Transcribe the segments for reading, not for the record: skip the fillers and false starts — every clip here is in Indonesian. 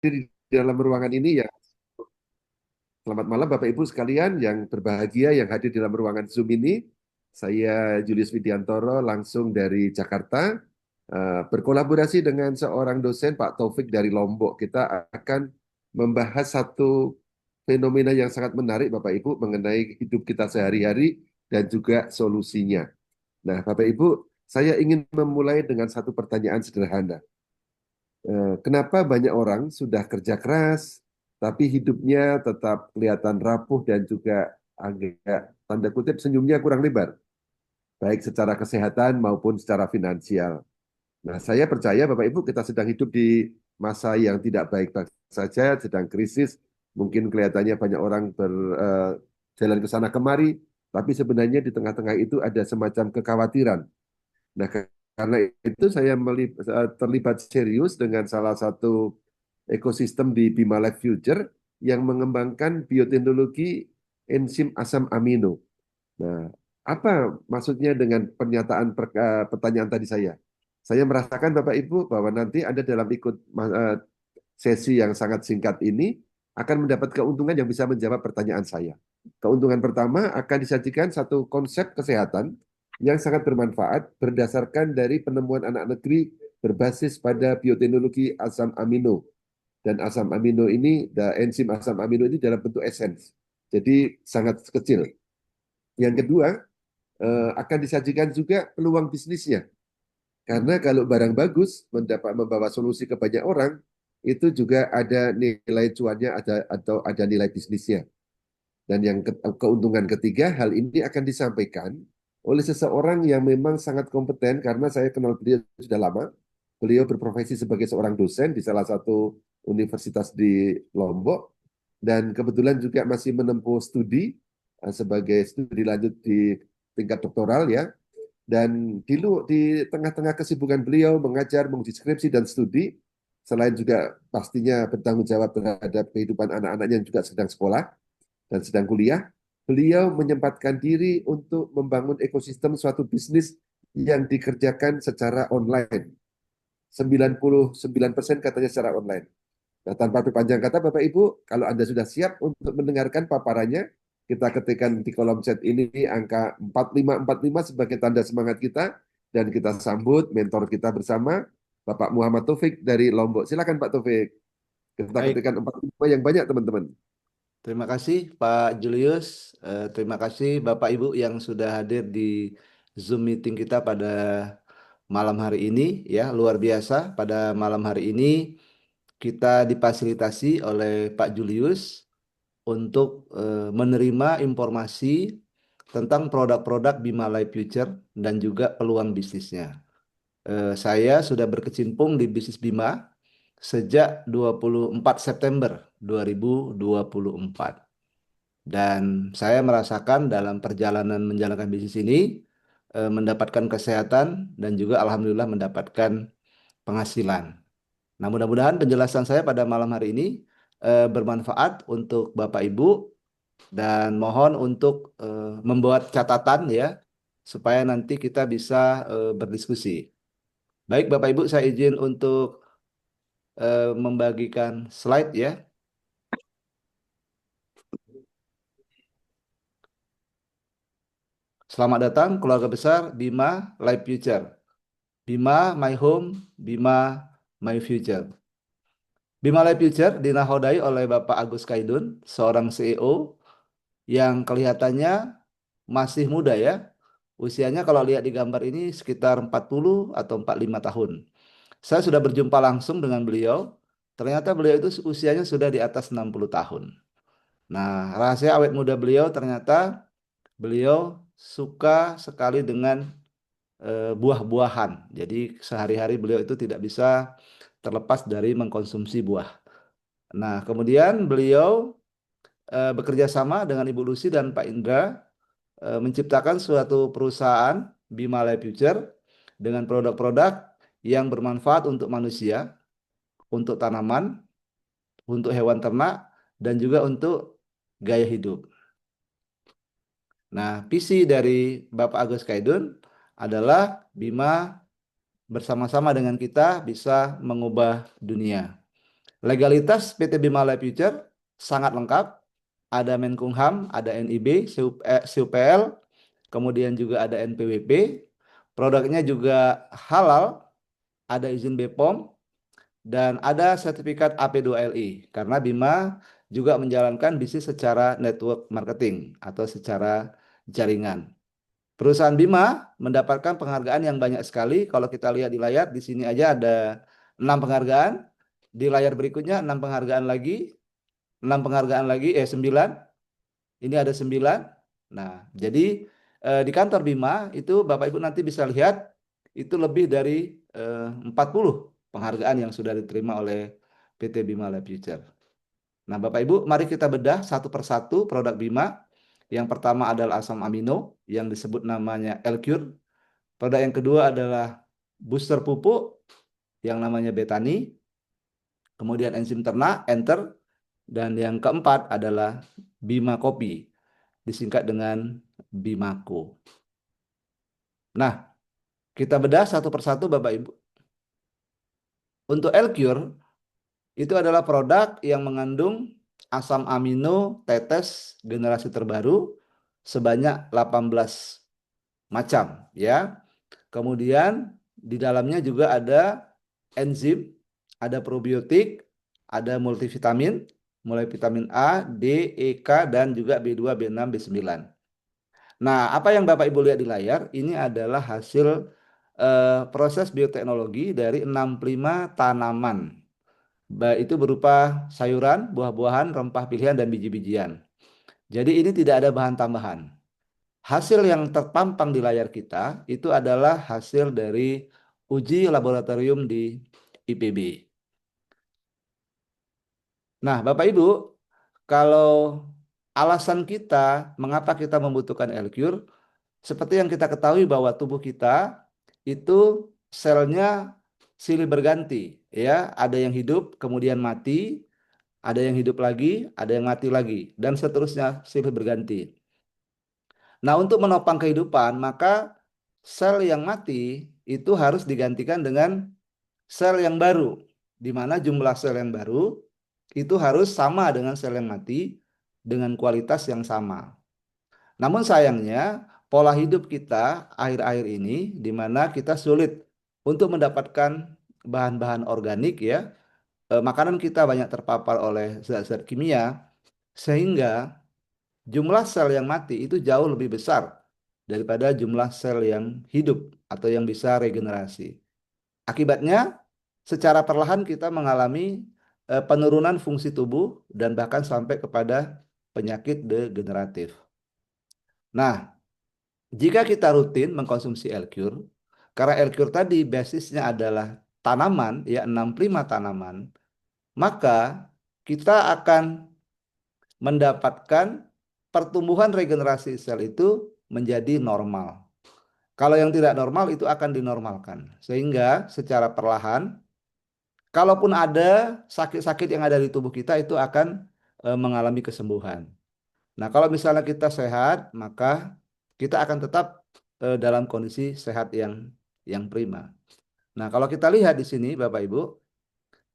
di dalam ruangan ini ya. Selamat malam Bapak Ibu sekalian yang berbahagia yang hadir di dalam ruangan Zoom ini. Saya Julius Widiantoro langsung dari Jakarta, berkolaborasi dengan seorang dosen Pak Taufik dari Lombok. Kita akan membahas satu fenomena yang sangat menarik Bapak Ibu mengenai hidup kita sehari-hari dan juga solusinya. Nah Bapak Ibu, saya ingin memulai dengan satu pertanyaan sederhana. Kenapa banyak orang sudah kerja keras, tapi hidupnya tetap kelihatan rapuh dan juga agak tanda kutip senyumnya kurang lebar, baik secara kesehatan maupun secara finansial. Nah, saya percaya Bapak Ibu kita sedang hidup di masa yang tidak baik-baik saja, sedang krisis. Mungkin kelihatannya banyak orang berjalan ke sana kemari, tapi sebenarnya di tengah-tengah itu ada semacam kekhawatiran. Nah, karena itu saya terlibat serius dengan salah satu ekosistem di Bima Life Future yang mengembangkan bioteknologi enzim asam amino. Nah, apa maksudnya dengan pertanyaan tadi saya? Saya merasakan Bapak Ibu bahwa nanti Anda dalam ikut sesi yang sangat singkat ini akan mendapat keuntungan yang bisa menjawab pertanyaan saya. Keuntungan pertama akan disajikan satu konsep kesehatan yang sangat bermanfaat berdasarkan dari penemuan anak negeri berbasis pada bioteknologi asam amino. Dan asam amino ini, enzim asam amino ini dalam bentuk esens. Jadi sangat kecil. Yang kedua, akan disajikan juga peluang bisnisnya. Karena kalau barang bagus mendapat membawa solusi ke banyak orang, itu juga ada nilai cuannya atau ada nilai bisnisnya. Dan yang keuntungan ketiga, hal ini akan disampaikan oleh seseorang yang memang sangat kompeten karena saya kenal beliau sudah lama. Beliau berprofesi sebagai seorang dosen di salah satu universitas di Lombok dan kebetulan juga masih menempuh studi sebagai studi lanjut di tingkat doktoral ya. Dan di tengah-tengah kesibukan beliau mengajar, menguji skripsi dan studi, selain juga pastinya bertanggung jawab terhadap kehidupan anak-anaknya yang juga sedang sekolah dan sedang kuliah, beliau menyempatkan diri untuk membangun ekosistem suatu bisnis yang dikerjakan secara online. 99% katanya secara online. Nah, tanpa berpanjang kata, Bapak Ibu, kalau Anda sudah siap untuk mendengarkan paparannya, kita ketikkan di kolom chat ini angka 4545 sebagai tanda semangat kita, dan kita sambut mentor kita bersama, Bapak Muhammad Taufik dari Lombok. Silakan Pak Taufik. Kita Baik, ketikkan 45 yang banyak, teman-teman. terima kasih Pak Julius. Terima kasih Bapak Ibu yang sudah hadir di Zoom meeting kita pada malam hari ini. Ya, luar biasa. Pada malam hari ini kita difasilitasi oleh Pak Julius untuk menerima informasi tentang produk-produk Bima Life Future dan juga peluang bisnisnya. Saya sudah berkecimpung di bisnis Bima sejak 24 September 2024. Dan saya merasakan dalam perjalanan menjalankan bisnis ini mendapatkan kesehatan dan juga alhamdulillah mendapatkan penghasilan. Nah, mudah-mudahan penjelasan saya pada malam hari ini bermanfaat untuk Bapak Ibu dan mohon untuk membuat catatan ya supaya nanti kita bisa berdiskusi. Baik Bapak Ibu, saya izin untuk membagikan slide ya. Selamat datang keluarga besar Bima Life Future. Bima My Home, Bima My Future. Bima Life Future dinakodai oleh Bapak Agus Kaidun, seorang CEO yang kelihatannya masih muda ya. Usianya kalau lihat di gambar ini sekitar 40 atau 45 tahun. Saya sudah berjumpa langsung dengan beliau. Ternyata beliau itu usianya sudah di atas 60 tahun. Nah, rahasia awet muda beliau ternyata beliau suka sekali dengan buah-buahan. Jadi sehari-hari beliau itu tidak bisa terlepas dari mengkonsumsi buah. Nah, kemudian beliau bekerja sama dengan Ibu Lucy dan Pak Indra menciptakan suatu perusahaan Bima Life Future dengan produk-produk yang bermanfaat untuk manusia, untuk tanaman, untuk hewan ternak, dan juga untuk gaya hidup. Nah, visi dari Bapak Agus Kaidun adalah Bima bersama-sama dengan kita bisa mengubah dunia. Legalitas PT Bima Life Future sangat lengkap. Ada Menkumham, ada NIB, CUPL, kemudian juga ada NPWP. Produknya juga halal, ada izin BPOM, dan ada sertifikat AP2LI. Karena Bima juga menjalankan bisnis secara network marketing atau secara jaringan. Perusahaan Bima mendapatkan penghargaan yang banyak sekali. Kalau kita lihat di layar, di sini aja ada 6 penghargaan. Di layar berikutnya 6 penghargaan lagi, 6 penghargaan lagi, 9. Ini ada 9. Nah, jadi di kantor Bima itu Bapak Ibu nanti bisa lihat itu lebih dari 40 penghargaan yang sudah diterima oleh PT Bima Life Future. Nah, Bapak Ibu, mari kita bedah satu persatu produk Bima. Yang pertama adalah asam amino yang disebut namanya L-Cure. Produk yang kedua adalah booster pupuk yang namanya Betani. Kemudian enzim ternak, Enter. Dan yang keempat adalah Bima Kopi, disingkat dengan Bimako. Nah, kita bedah satu persatu Bapak Ibu. Untuk L-Cure, itu adalah produk yang mengandung asam amino tetes generasi terbaru sebanyak 18 macam ya. Kemudian di dalamnya juga ada enzim, ada probiotik, ada multivitamin, mulai vitamin A, D, E, K, dan juga B2, B6, B9. Nah, apa yang Bapak Ibu lihat di layar ini adalah hasil proses bioteknologi dari 65 tanaman. Itu berupa sayuran, buah-buahan, rempah pilihan, dan biji-bijian. Jadi ini tidak ada bahan tambahan. Hasil yang terpampang di layar kita itu adalah hasil dari uji laboratorium di IPB. Nah, Bapak Ibu, kalau alasan kita mengapa kita membutuhkan L-Cure, seperti yang kita ketahui bahwa tubuh kita itu selnya silih berganti, ya, ada yang hidup kemudian mati, ada yang hidup lagi, ada yang mati lagi, dan seterusnya silih berganti. Nah, untuk menopang kehidupan, maka sel yang mati itu harus digantikan dengan sel yang baru, di mana jumlah sel yang baru itu harus sama dengan sel yang mati dengan kualitas yang sama. Namun sayangnya, pola hidup kita akhir-akhir ini, di mana kita sulit untuk mendapatkan bahan-bahan organik ya, makanan kita banyak terpapar oleh zat-zat kimia, sehingga jumlah sel yang mati itu jauh lebih besar daripada jumlah sel yang hidup atau yang bisa regenerasi. Akibatnya, secara perlahan kita mengalami penurunan fungsi tubuh dan bahkan sampai kepada penyakit degeneratif. Nah, jika kita rutin mengkonsumsi L-Cure, karena L-Cure tadi basisnya adalah tanaman, ya 65 tanaman, maka kita akan mendapatkan pertumbuhan regenerasi sel itu menjadi normal. Kalau yang tidak normal itu akan dinormalkan. Sehingga secara perlahan, kalaupun ada sakit-sakit yang ada di tubuh kita itu akan mengalami kesembuhan. Nah, kalau misalnya kita sehat, maka kita akan tetap dalam kondisi sehat yang prima. Nah, kalau kita lihat di sini Bapak Ibu,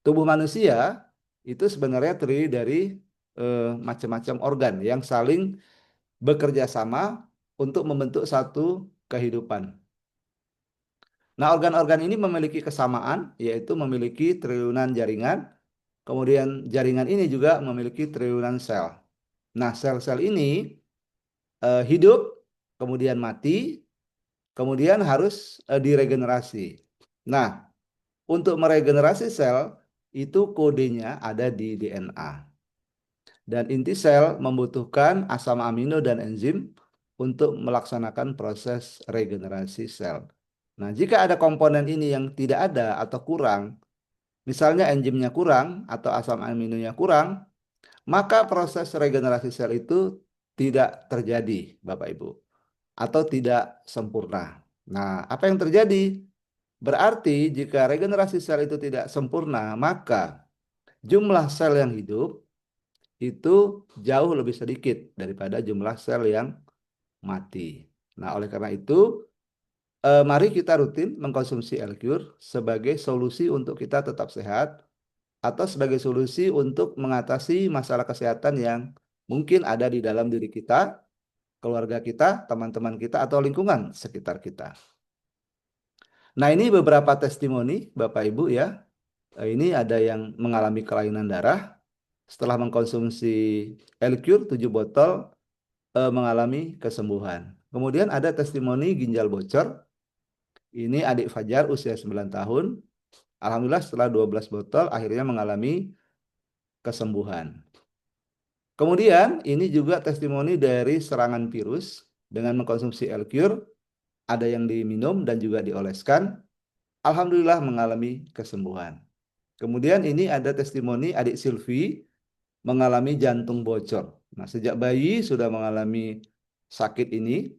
tubuh manusia itu sebenarnya terdiri dari macam-macam organ yang saling bekerja sama untuk membentuk satu kehidupan. Nah, organ-organ ini memiliki kesamaan, yaitu memiliki triliunan jaringan, kemudian jaringan ini juga memiliki triliunan sel. Nah, sel-sel ini hidup, kemudian mati, kemudian harus diregenerasi. Nah, untuk meregenerasi sel, itu kodenya ada di DNA. Dan inti sel membutuhkan asam amino dan enzim untuk melaksanakan proses regenerasi sel. Nah, jika ada komponen ini yang tidak ada atau kurang, misalnya enzimnya kurang atau asam aminonya kurang, maka proses regenerasi sel itu tidak terjadi, Bapak Ibu, atau tidak sempurna. Nah, apa yang terjadi? Berarti jika regenerasi sel itu tidak sempurna, maka jumlah sel yang hidup itu jauh lebih sedikit daripada jumlah sel yang mati. Nah, oleh karena itu, mari kita rutin mengkonsumsi L-Cure sebagai solusi untuk kita tetap sehat atau sebagai solusi untuk mengatasi masalah kesehatan yang mungkin ada di dalam diri kita, keluarga kita, teman-teman kita, atau lingkungan sekitar kita. Nah, ini beberapa testimoni Bapak Ibu ya. Ini ada yang mengalami kelainan darah setelah mengkonsumsi L-Cure 7 botol mengalami kesembuhan. Kemudian ada testimoni ginjal bocor. Ini adik Fajar usia 9 tahun. Alhamdulillah setelah 12 botol akhirnya mengalami kesembuhan. Kemudian ini juga testimoni dari serangan virus dengan mengkonsumsi L-Cure. Ada yang diminum dan juga dioleskan. Alhamdulillah mengalami kesembuhan. Kemudian ini ada testimoni adik Silvi mengalami jantung bocor. Nah, sejak bayi sudah mengalami sakit ini.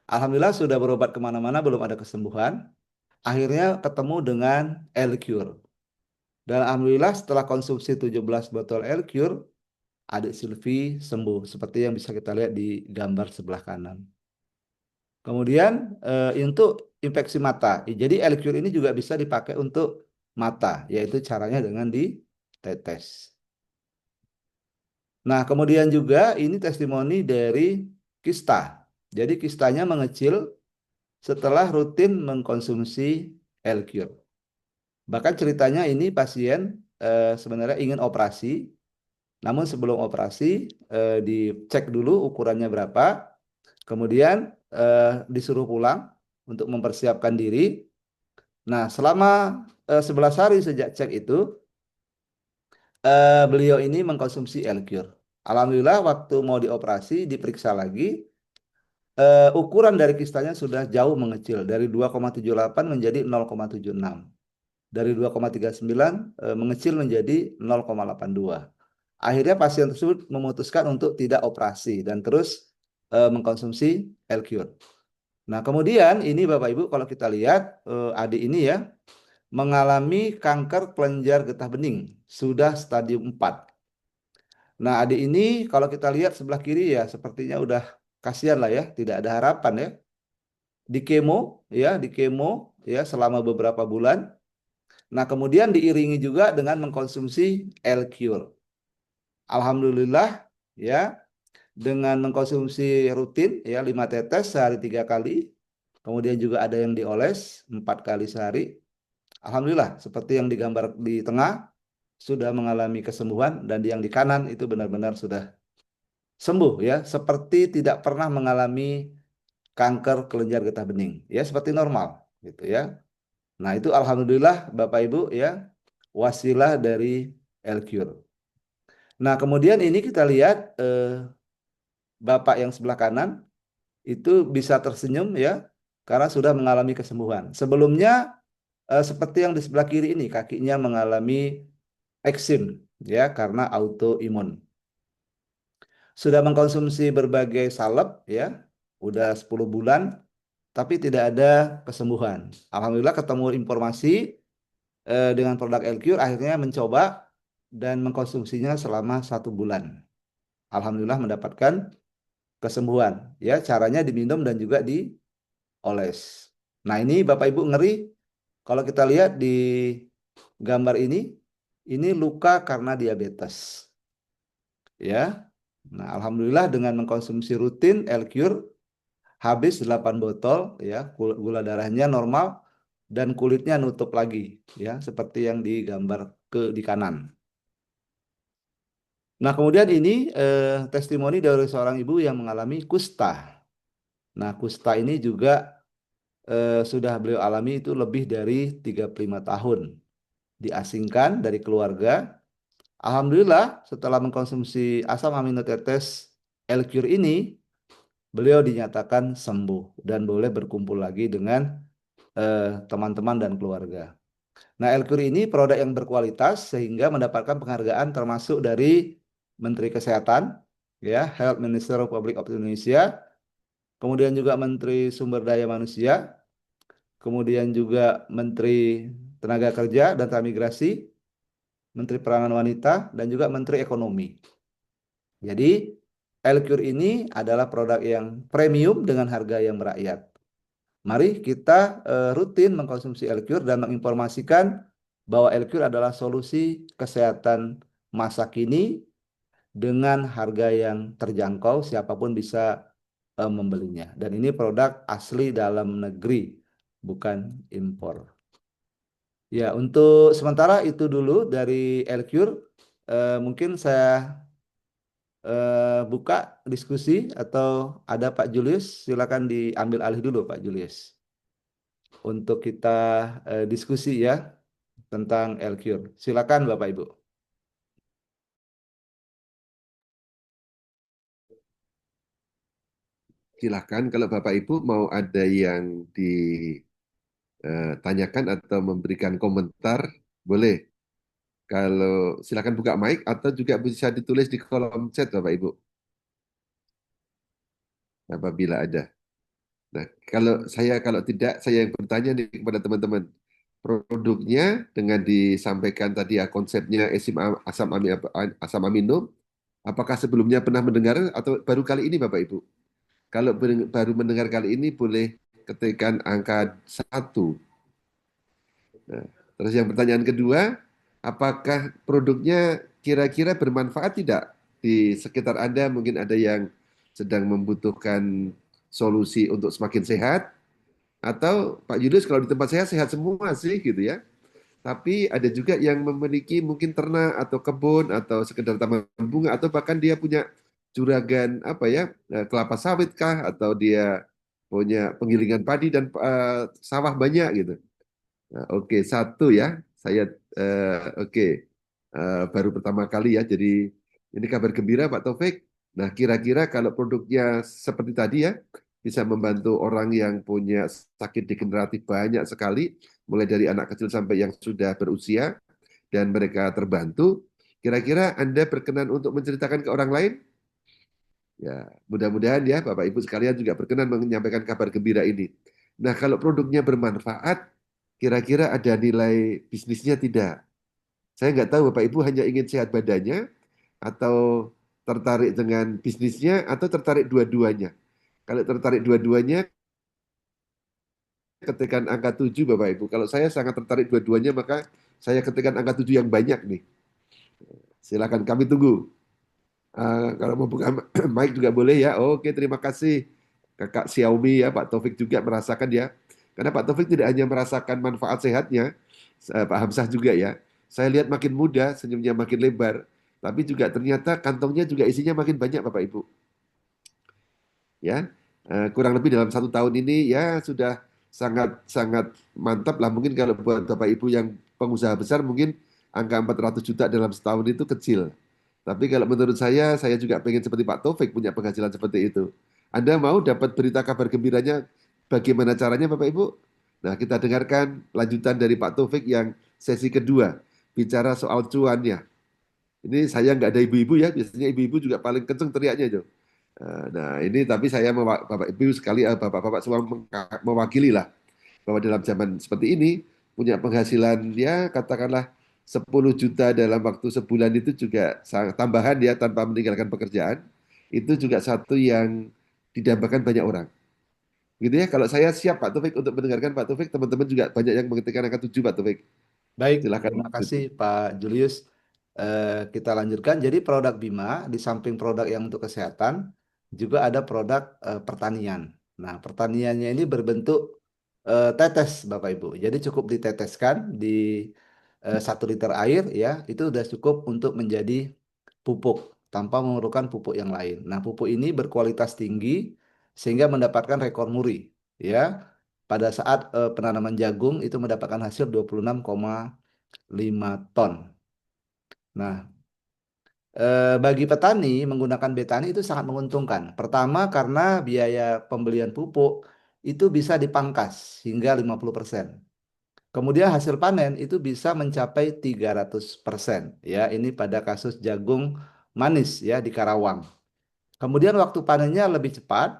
Alhamdulillah sudah berobat kemana-mana belum ada kesembuhan. Akhirnya ketemu dengan L-Cure. Dan Alhamdulillah setelah konsumsi 17 botol L-Cure, adik Silvi sembuh. Seperti yang bisa kita lihat di gambar sebelah kanan. Kemudian untuk infeksi mata. Jadi L-Cure ini juga bisa dipakai untuk mata. Yaitu caranya dengan ditetes. Nah, kemudian juga ini testimoni dari kista. Jadi kistanya mengecil setelah rutin mengkonsumsi L-Cure. Bahkan ceritanya ini pasien sebenarnya ingin operasi, namun sebelum operasi dicek dulu ukurannya berapa, kemudian disuruh pulang untuk mempersiapkan diri. Nah, selama 11 hari sejak cek itu, beliau ini mengkonsumsi L-Cure. Alhamdulillah waktu mau dioperasi diperiksa lagi, ukuran dari kistanya sudah jauh mengecil dari 2,78 menjadi 0,76. Dari 2,39 mengecil menjadi 0,82. Akhirnya pasien tersebut memutuskan untuk tidak operasi dan terus mengkonsumsi L-Cure. Nah, kemudian ini Bapak Ibu kalau kita lihat adik ini ya mengalami kanker kelenjar getah bening sudah stadium 4. Nah, adik ini kalau kita lihat sebelah kiri ya sepertinya udah kasihan lah ya, tidak ada harapan ya. Di kemo ya selama beberapa bulan. Nah, kemudian diiringi juga dengan mengkonsumsi L-Cure. Alhamdulillah ya dengan mengkonsumsi rutin ya 5 tetes sehari 3 kali. Kemudian juga ada yang dioles 4 kali sehari. Alhamdulillah seperti yang digambar di tengah sudah mengalami kesembuhan dan yang di kanan itu benar-benar sudah sembuh ya, seperti tidak pernah mengalami kanker kelenjar getah bening ya, seperti normal gitu ya. Nah, itu alhamdulillah Bapak Ibu ya, wasilah dari L-Cure. Nah, kemudian ini kita lihat Bapak yang sebelah kanan itu bisa tersenyum ya karena sudah mengalami kesembuhan. Sebelumnya seperti yang di sebelah kiri ini kakinya mengalami eksim ya karena autoimun. Sudah mengkonsumsi berbagai salep ya, udah 10 bulan tapi tidak ada kesembuhan. Alhamdulillah ketemu informasi dengan produk L-Cure akhirnya mencoba dan mengkonsumsinya selama 1 bulan. Alhamdulillah mendapatkan kesembuhan. Ya, caranya diminum dan juga dioles. Nah, ini Bapak Ibu ngeri kalau kita lihat di gambar ini luka karena diabetes. Ya. Nah, alhamdulillah dengan mengkonsumsi rutin L-Cure habis 8 botol ya, gula darahnya normal dan kulitnya nutup lagi ya, seperti yang digambar di kanan. Nah, kemudian ini testimoni dari seorang ibu yang mengalami kusta. Nah, kusta ini juga sudah beliau alami itu lebih dari 35 tahun. Diasingkan dari keluarga. Alhamdulillah setelah mengkonsumsi asam aminotetes L-Cure ini, beliau dinyatakan sembuh dan boleh berkumpul lagi dengan teman-teman dan keluarga. Nah, L-Cure ini produk yang berkualitas sehingga mendapatkan penghargaan termasuk dari Menteri Kesehatan, ya, Health Minister Republik of Indonesia, kemudian juga Menteri Sumber Daya Manusia, kemudian juga Menteri Tenaga Kerja dan Transmigrasi, Menteri Peranan Wanita, dan juga Menteri Ekonomi. Jadi, L-Cure ini adalah produk yang premium dengan harga yang merakyat. Mari kita rutin mengkonsumsi L-Cure dan menginformasikan bahwa Elcure adalah solusi kesehatan masa kini dengan harga yang terjangkau, siapapun bisa membelinya. Dan ini produk asli dalam negeri, bukan impor. Ya, untuk sementara itu dulu dari Elcure. Mungkin saya buka diskusi atau ada Pak Julius, silakan diambil alih dulu Pak Julius untuk kita diskusi ya tentang Elcure. Silakan Bapak Ibu. Silahkan kalau Bapak Ibu mau ada yang ditanyakan atau memberikan komentar, boleh. Kalau silakan buka mic atau juga bisa ditulis di kolom chat Bapak Ibu apabila ada. Nah, kalau tidak saya yang bertanya nih kepada teman-teman. Produknya dengan disampaikan tadi ya konsepnya asam amino, apakah sebelumnya pernah mendengar atau baru kali ini Bapak Ibu? Kalau baru mendengar kali ini boleh ketikkan angka 1. Nah, terus yang pertanyaan kedua, apakah produknya kira-kira bermanfaat tidak di sekitar Anda? Mungkin ada yang sedang membutuhkan solusi untuk semakin sehat, atau Pak Julius kalau di tempat saya sehat semua sih gitu ya. Tapi ada juga yang memiliki mungkin ternak atau kebun atau sekedar taman bunga atau bahkan dia punya juragan apa ya kelapa sawit kah atau dia punya penggilingan padi dan sawah banyak gitu. Nah, oke, satu ya. Saya oke. Baru pertama kali ya. Jadi ini kabar gembira Pak Taufik. Nah, kira-kira kalau produknya seperti tadi ya, bisa membantu orang yang punya sakit degeneratif banyak sekali, mulai dari anak kecil sampai yang sudah berusia, dan mereka terbantu. Kira-kira Anda berkenan untuk menceritakan ke orang lain? Ya, mudah-mudahan ya Bapak Ibu sekalian juga berkenan menyampaikan kabar gembira ini. Nah, kalau produknya bermanfaat, kira-kira ada nilai bisnisnya tidak? Saya nggak tahu Bapak Ibu hanya ingin sehat badannya, atau tertarik dengan bisnisnya, atau tertarik dua-duanya. Kalau tertarik dua-duanya, ketikkan angka 7 Bapak Ibu. Kalau saya sangat tertarik dua-duanya, maka saya ketikkan angka 7 yang banyak nih. Silakan kami tunggu. Kalau mau buka mic juga boleh ya. Oke, terima kasih Kakak Xiaomi ya, Pak Taufik juga merasakan ya. Karena Pak Taufik tidak hanya merasakan manfaat sehatnya, Pak Hamzah juga ya. Saya lihat makin muda, senyumnya makin lebar, tapi juga ternyata kantongnya juga isinya makin banyak Bapak Ibu. Ya, kurang lebih dalam 1 tahun ini ya sudah sangat sangat mantap lah. Mungkin kalau buat Bapak Ibu yang pengusaha besar mungkin angka 400 juta dalam setahun itu kecil. Tapi kalau menurut saya juga pengen seperti Pak Taufik punya penghasilan seperti itu. Anda mau dapat berita kabar gembiranya, bagaimana caranya Bapak Ibu? Nah, kita dengarkan lanjutan dari Pak Taufik yang sesi kedua, bicara soal cuannya. Ini saya nggak ada ibu-ibu ya, biasanya ibu-ibu juga paling kenceng teriaknya itu. Nah, ini tapi saya Bapak Ibu sekali, Bapak-bapak semua mewakili lah bahwa dalam zaman seperti ini punya penghasilan ya katakanlah 10 juta dalam waktu sebulan itu juga tambahan ya tanpa meninggalkan pekerjaan, itu juga satu yang didambakan banyak orang. Gitu ya, kalau saya siap Pak Taufik untuk mendengarkan Pak Taufik, teman-teman juga banyak yang mengetikkan angka 7 Pak Taufik. Baik, Silakan terima lanjut. kasih Pak Julius. Kita lanjutkan. Jadi produk Bima di samping produk yang untuk kesehatan juga ada produk pertanian. Nah, pertaniannya ini berbentuk tetes, Bapak Ibu. Jadi cukup diteteskan di 1 liter air ya, itu sudah cukup untuk menjadi pupuk tanpa memerlukan pupuk yang lain. Nah, pupuk ini berkualitas tinggi sehingga mendapatkan rekor muri ya. Pada saat penanaman jagung itu mendapatkan hasil 26,5 ton. Nah, bagi petani menggunakan betani itu sangat menguntungkan. Pertama karena biaya pembelian pupuk itu bisa dipangkas hingga 50%. Kemudian hasil panen itu bisa mencapai 300%. Ya, ini pada kasus jagung manis ya di Karawang. Kemudian waktu panennya lebih cepat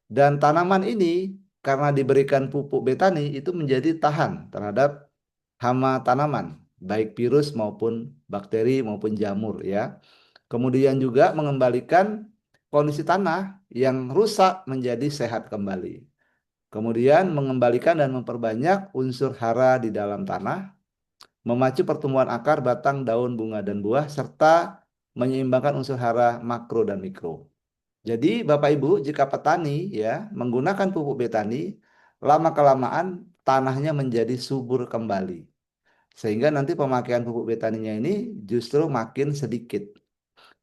dan tanaman ini karena diberikan pupuk betani itu menjadi tahan terhadap hama tanaman, baik virus maupun bakteri maupun jamur ya. Kemudian juga mengembalikan kondisi tanah yang rusak menjadi sehat kembali. Kemudian mengembalikan dan memperbanyak unsur hara di dalam tanah memacu pertumbuhan akar, batang, daun, bunga, dan buah, serta menyeimbangkan unsur hara makro dan mikro. Jadi Bapak Ibu, jika petani ya menggunakan pupuk betani, lama-kelamaan tanahnya menjadi subur kembali. Sehingga nanti pemakaian pupuk betaninya ini justru makin sedikit.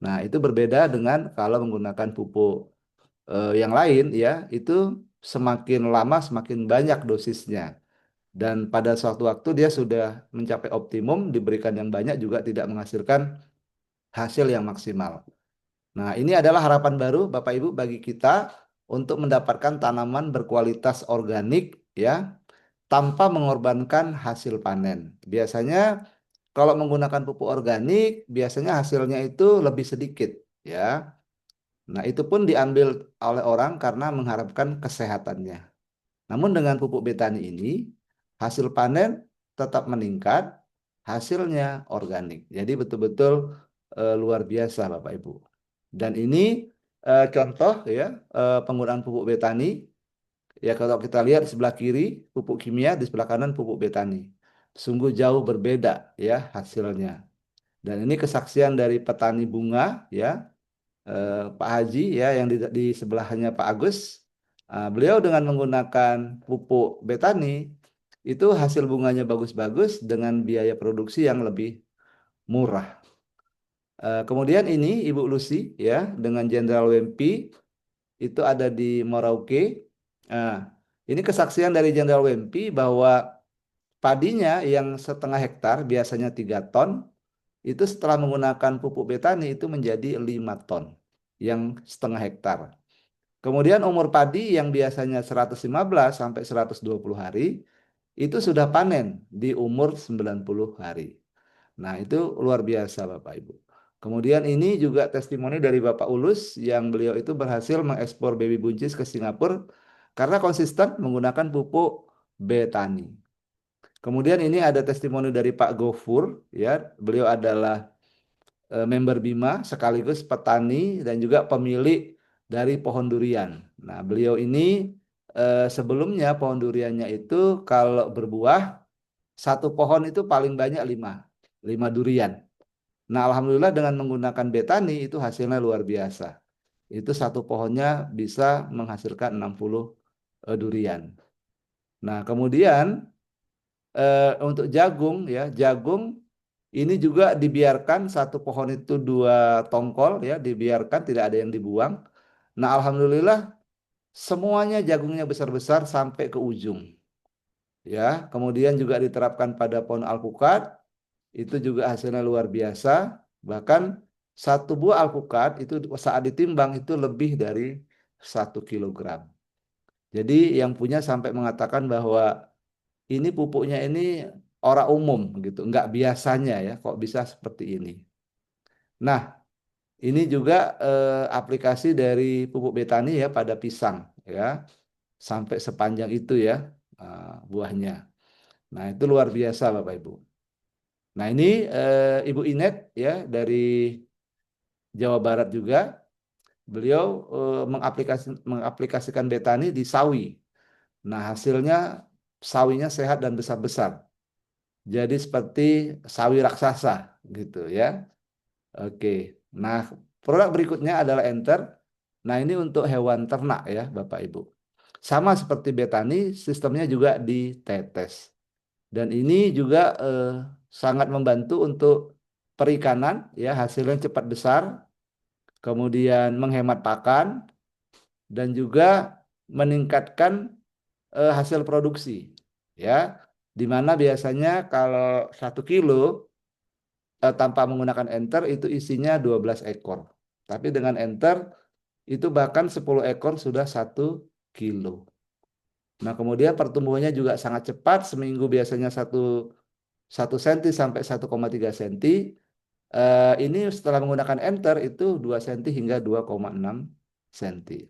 Nah, itu berbeda dengan kalau menggunakan pupuk yang lain ya, itu semakin lama semakin banyak dosisnya. Dan pada suatu waktu dia sudah mencapai optimum, diberikan yang banyak juga tidak menghasilkan hasil yang maksimal. Nah, ini adalah harapan baru Bapak Ibu bagi kita untuk mendapatkan tanaman berkualitas organik ya, tanpa mengorbankan hasil panen. Biasanya kalau menggunakan pupuk organik, biasanya hasilnya itu lebih sedikit ya. Nah, itu pun diambil oleh orang karena mengharapkan kesehatannya. Namun dengan pupuk betani ini, hasil panen tetap meningkat, hasilnya organik. Jadi betul-betul luar biasa Bapak Ibu. Dan ini contoh ya penggunaan pupuk betani. Ya kalau kita lihat di sebelah kiri pupuk kimia, di sebelah kanan pupuk betani. Sungguh jauh berbeda ya hasilnya. Dan ini kesaksian dari petani bunga ya, Pak Haji ya yang di sebelahnya Pak Agus. Beliau dengan menggunakan pupuk betani itu hasil bunganya bagus-bagus dengan biaya produksi yang lebih murah. Kemudian ini Ibu Lucy ya dengan Jenderal Wempi itu ada di Merauke. Nah, ini kesaksian dari Jenderal Wempi bahwa padinya yang setengah hektar biasanya 3 ton, itu setelah menggunakan pupuk betani itu menjadi 5 ton yang setengah hektar. Kemudian umur padi yang biasanya 115 sampai 120 hari itu sudah panen di umur 90 hari. Nah, itu luar biasa Bapak Ibu. Kemudian ini juga testimoni dari Bapak Ulus yang beliau itu berhasil mengekspor baby buncis ke Singapura karena konsisten menggunakan pupuk betani. Kemudian ini ada testimoni dari Pak Gofur ya, beliau adalah member Bima sekaligus petani dan juga pemilik dari pohon durian. Nah, beliau ini sebelumnya pohon duriannya itu kalau berbuah satu pohon itu paling banyak 5 durian. Nah, alhamdulillah dengan menggunakan betani itu hasilnya luar biasa. Itu satu pohonnya bisa menghasilkan 60 durian. Nah, kemudian untuk jagung ya, jagung ini juga dibiarkan satu pohon itu 2 tongkol ya, dibiarkan tidak ada yang dibuang. Nah, alhamdulillah semuanya jagungnya besar-besar sampai ke ujung. Ya, kemudian juga diterapkan pada pohon alpukat, itu juga hasilnya luar biasa. Bahkan satu buah alpukat itu saat ditimbang itu lebih dari 1 kilogram. Jadi yang punya sampai mengatakan bahwa ini pupuknya ini ora umum gitu, nggak biasanya ya, kok bisa seperti ini. Nah, ini juga aplikasi dari pupuk betani ya pada pisang ya, sampai sepanjang itu ya buahnya. Nah, itu luar biasa Bapak Ibu. Nah, ini Ibu Inet ya dari Jawa Barat juga, beliau mengaplikasikan betani di sawi. Nah, hasilnya sawinya sehat dan besar-besar. Jadi seperti sawi raksasa gitu ya. Oke. Nah, produk berikutnya adalah enter. Nah, ini untuk hewan ternak ya, Bapak Ibu. Sama seperti betani, sistemnya juga ditetes. Dan ini juga sangat membantu untuk perikanan ya, hasilnya cepat besar, kemudian menghemat pakan dan juga meningkatkan hasil produksi ya. Di mana biasanya kalau 1 kilo tanpa menggunakan enter itu isinya 12 ekor. Tapi dengan enter itu bahkan 10 ekor sudah 1 kilo. Nah, kemudian pertumbuhannya juga sangat cepat, seminggu biasanya 1 senti sampai 1,3 senti. Ini setelah menggunakan enter itu 2 senti hingga 2,6 senti.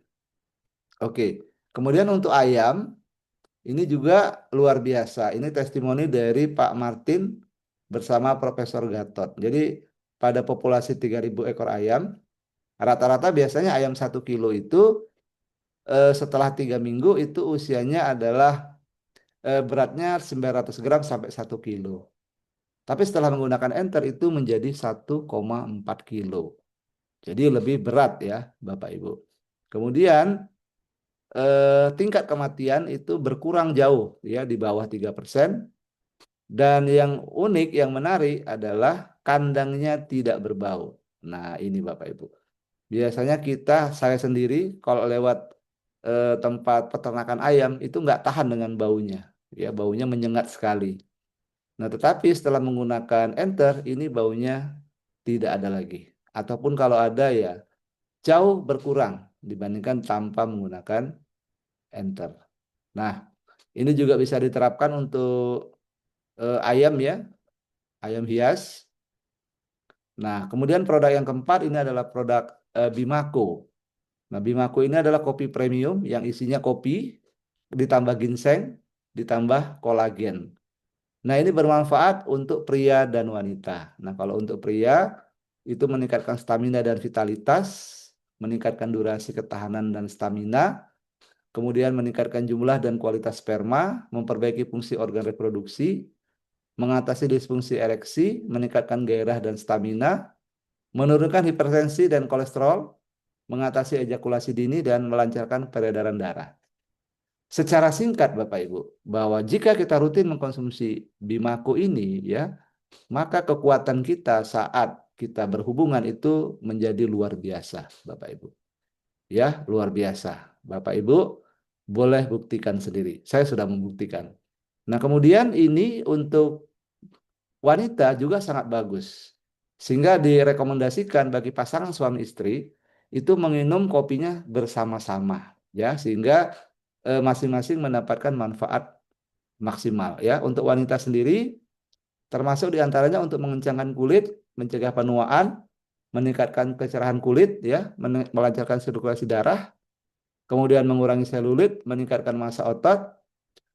Oke, kemudian untuk ayam, ini juga luar biasa. Ini testimoni dari Pak Martin bersama Profesor Gatot. Jadi pada populasi 3.000 ekor ayam, rata-rata biasanya ayam 1 kilo itu setelah 3 minggu itu usianya adalah beratnya 900 gram sampai 1 kilo. Tapi setelah menggunakan enter itu menjadi 1,4 kilo. Jadi lebih berat ya Bapak Ibu. Kemudian tingkat kematian itu berkurang jauh ya di bawah 3%. Dan yang unik, yang menarik adalah kandangnya tidak berbau. Nah ini Bapak Ibu. Biasanya saya sendiri kalau lewat tempat peternakan ayam itu nggak tahan dengan baunya. Ya, baunya menyengat sekali. Nah, tetapi setelah menggunakan enter, ini baunya tidak ada lagi. Ataupun kalau ada ya jauh berkurang dibandingkan tanpa menggunakan enter. Nah, ini juga bisa diterapkan untuk ayam ya, ayam hias. Nah, kemudian produk yang keempat ini adalah produk Bimako. Nah, Bimako ini adalah kopi premium yang isinya kopi, ditambah ginseng, ditambah kolagen. Nah, ini bermanfaat untuk pria dan wanita. Nah, kalau untuk pria, itu meningkatkan stamina dan vitalitas, meningkatkan durasi ketahanan dan stamina, kemudian meningkatkan jumlah dan kualitas sperma, memperbaiki fungsi organ reproduksi, mengatasi disfungsi ereksi, meningkatkan gairah dan stamina, menurunkan hipertensi dan kolesterol, mengatasi ejakulasi dini, dan melancarkan peredaran darah. Secara singkat Bapak Ibu, bahwa jika kita rutin mengkonsumsi Bimaku ini ya, maka kekuatan kita saat kita berhubungan itu menjadi luar biasa Bapak Ibu. Ya, luar biasa. Bapak Ibu boleh buktikan sendiri. Saya sudah membuktikan. Nah, kemudian ini untuk wanita juga sangat bagus. Sehingga direkomendasikan bagi pasangan suami istri itu menginum kopinya bersama-sama ya, sehingga masing-masing mendapatkan manfaat maksimal ya. Untuk wanita sendiri termasuk diantaranya untuk mengencangkan kulit, mencegah penuaan, meningkatkan kecerahan kulit ya, melancarkan sirkulasi darah, kemudian mengurangi selulit, meningkatkan massa otot,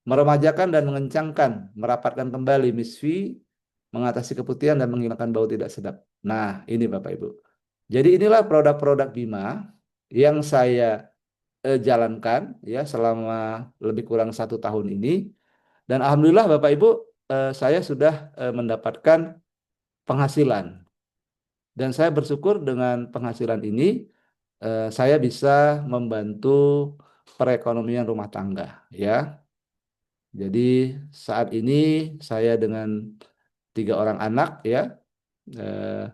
meremajakan dan mengencangkan, merapatkan kembali misfi, mengatasi keputihan dan menghilangkan bau tidak sedap. Nah, ini Bapak Ibu. Jadi inilah produk-produk Bima yang saya jalankan ya selama lebih kurang 1 tahun ini. Dan alhamdulillah Bapak Ibu, saya sudah mendapatkan penghasilan. Dan saya bersyukur dengan penghasilan ini, saya bisa membantu perekonomian rumah tangga ya. Jadi saat ini saya dengan 3 orang anak ya, eh,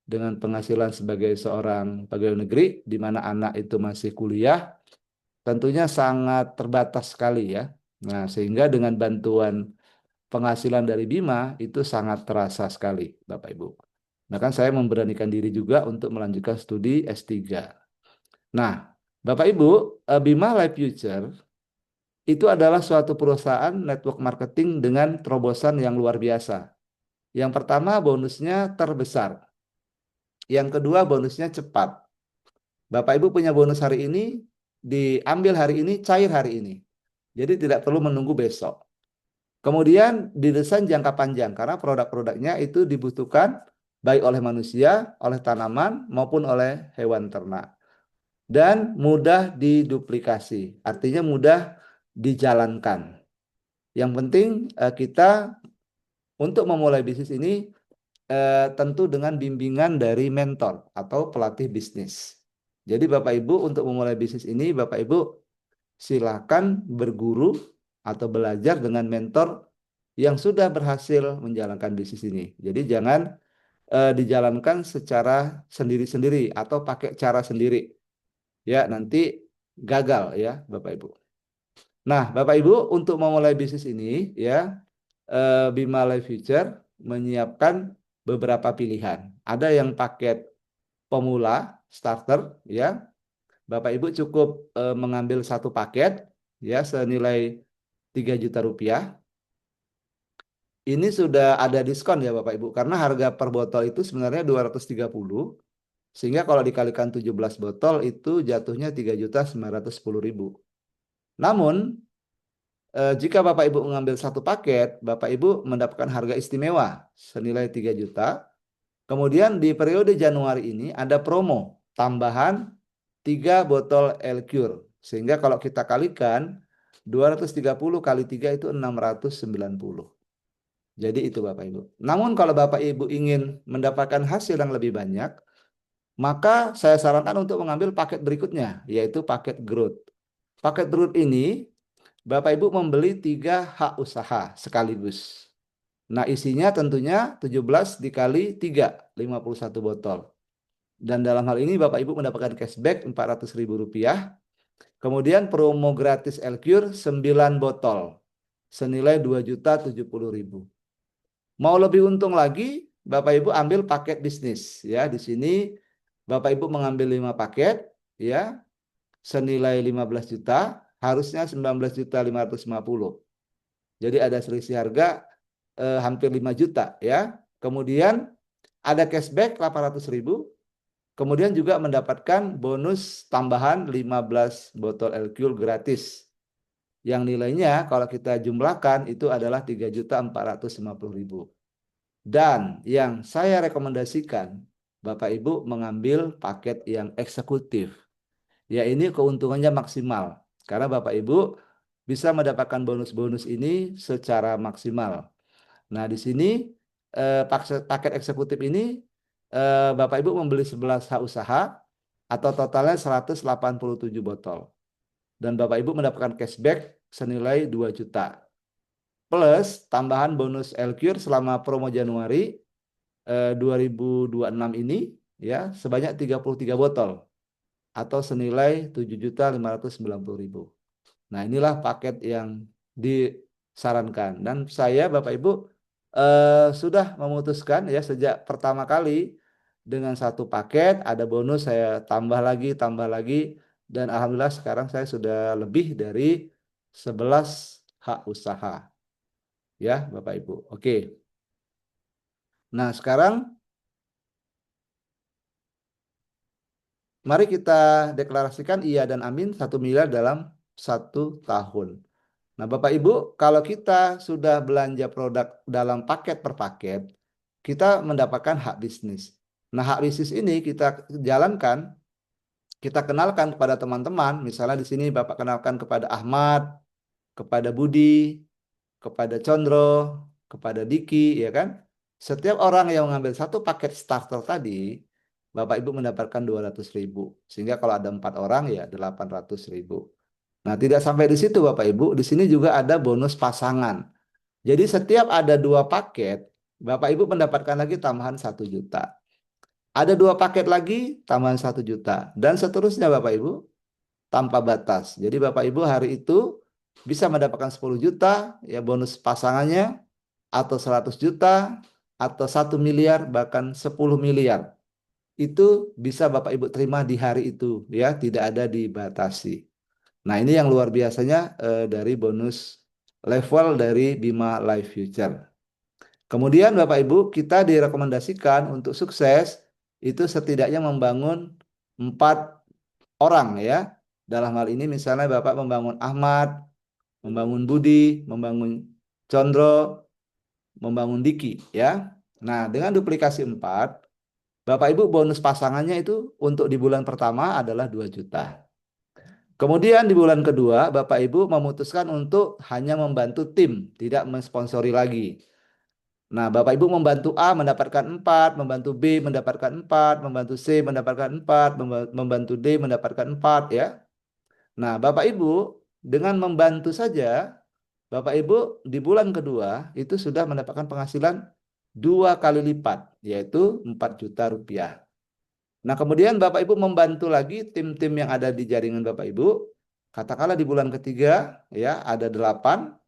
dengan penghasilan sebagai seorang pegawai negeri, di mana anak itu masih kuliah, tentunya sangat terbatas sekali ya. Nah, sehingga dengan bantuan penghasilan dari Bima itu sangat terasa sekali, Bapak Ibu. Bahkan saya memberanikan diri juga untuk melanjutkan studi S3. Nah, Bapak Ibu, Bima Life Future itu adalah suatu perusahaan network marketing dengan terobosan yang luar biasa. Yang pertama, bonusnya terbesar. Yang kedua, bonusnya cepat. Bapak Ibu punya bonus hari ini, diambil hari ini, cair hari ini. Jadi tidak perlu menunggu besok. Kemudian didesain jangka panjang karena produk-produknya itu dibutuhkan baik oleh manusia, oleh tanaman maupun oleh hewan ternak. Dan mudah diduplikasi, artinya mudah dijalankan. Yang penting kita untuk memulai bisnis ini tentu dengan bimbingan dari mentor atau pelatih bisnis. Jadi Bapak Ibu untuk memulai bisnis ini, Bapak Ibu silakan berguru atau belajar dengan mentor yang sudah berhasil menjalankan bisnis ini. Jadi jangan dijalankan secara sendiri-sendiri atau pakai cara sendiri. Ya, nanti gagal ya, Bapak Ibu. Nah, Bapak Ibu untuk memulai bisnis ini ya, Bima Life Future menyiapkan beberapa pilihan. Ada yang paket pemula, starter ya. Bapak Ibu cukup mengambil satu paket ya senilai 3 juta rupiah. Ini sudah ada diskon ya Bapak Ibu karena harga per botol itu sebenarnya 230, sehingga kalau dikalikan 17 botol itu jatuhnya 3.910.000. Namun jika Bapak Ibu mengambil satu paket, Bapak Ibu mendapatkan harga istimewa senilai 3 juta. Kemudian di periode Januari ini ada promo tambahan 3 botol Elcure. Sehingga kalau kita kalikan 230 kali 3 itu 690. Jadi itu Bapak Ibu. Namun kalau Bapak Ibu ingin mendapatkan hasil yang lebih banyak, maka saya sarankan untuk mengambil paket berikutnya, yaitu paket growth. Paket growth ini Bapak Ibu membeli 3 hak usaha sekaligus. Nah, isinya tentunya 17 dikali 3, 51 botol. Dan dalam hal ini Bapak Ibu mendapatkan cashback Rp400.000. Kemudian promo gratis Elcure 9 botol senilai Rp2.070.000. Mau lebih untung lagi, Bapak Ibu ambil paket bisnis ya. Di sini Bapak Ibu mengambil 5 paket ya, senilai 15 juta, harusnya 19.550.000. Jadi ada selisih harga hampir 5 juta ya. Kemudian ada cashback 800.000. Kemudian juga mendapatkan bonus tambahan 15 botol Elcure gratis. Yang nilainya kalau kita jumlahkan itu adalah 3.450.000. Dan yang saya rekomendasikan Bapak Ibu mengambil paket yang eksekutif. Ya ini keuntungannya maksimal. Karena Bapak Ibu bisa mendapatkan bonus-bonus ini secara maksimal. Nah, di sini paket eksekutif ini Bapak Ibu membeli 11 hak usaha atau totalnya 187 botol. Dan Bapak Ibu mendapatkan cashback senilai 2 juta. Plus tambahan bonus Elcure selama promo Januari 2026 ini ya sebanyak 33 botol atau senilai 7.590.000. Nah, inilah paket yang disarankan. Dan saya, Bapak Ibu, sudah memutuskan ya sejak pertama kali dengan satu paket, ada bonus saya tambah lagi. Dan Alhamdulillah sekarang saya sudah lebih dari 11 hak usaha. Ya, Bapak Ibu. Oke. Nah, sekarang mari kita deklarasikan iya dan amin 1 miliar dalam 1 tahun. Nah, Bapak Ibu, kalau kita sudah belanja produk dalam paket per paket, kita mendapatkan hak bisnis. Nah, hak bisnis ini kita jalankan, kita kenalkan kepada teman-teman. Misalnya di sini Bapak kenalkan kepada Ahmad, kepada Budi, kepada Condro, kepada Diki, ya kan? Setiap orang yang mengambil satu paket starter tadi, Bapak Ibu mendapatkan 200.000. Sehingga kalau ada 4 orang ya 800.000. Nah, tidak sampai di situ Bapak Ibu, di sini juga ada bonus pasangan. Jadi setiap ada 2 paket, Bapak Ibu mendapatkan lagi tambahan 1 juta. Ada 2 paket lagi, tambahan 1 juta. Dan seterusnya Bapak Ibu, tanpa batas. Jadi Bapak Ibu hari itu bisa mendapatkan 10 juta, ya bonus pasangannya, atau 100 juta, atau 1 miliar, bahkan 10 miliar. Itu bisa Bapak Ibu terima di hari itu, ya tidak ada dibatasi. Nah, ini yang luar biasanya dari bonus level dari Bima Life Future. Kemudian Bapak Ibu, kita direkomendasikan untuk sukses itu setidaknya membangun 4 orang ya. Dalam hal ini misalnya Bapak membangun Ahmad, membangun Budi, membangun Condro, membangun Diki ya. Nah, dengan duplikasi 4, Bapak Ibu bonus pasangannya itu untuk di bulan pertama adalah 2 juta. Kemudian di bulan kedua, Bapak Ibu memutuskan untuk hanya membantu tim, tidak mensponsori lagi. Nah, Bapak Ibu membantu A mendapatkan 4, membantu B mendapatkan 4, membantu C mendapatkan 4, membantu D mendapatkan 4 ya. Nah, Bapak Ibu dengan membantu saja, Bapak Ibu di bulan kedua itu sudah mendapatkan penghasilan 2 kali lipat, yaitu 4 juta rupiah. Nah, kemudian Bapak Ibu membantu lagi tim-tim yang ada di jaringan Bapak Ibu. Katakanlah di bulan ketiga ya ada 8,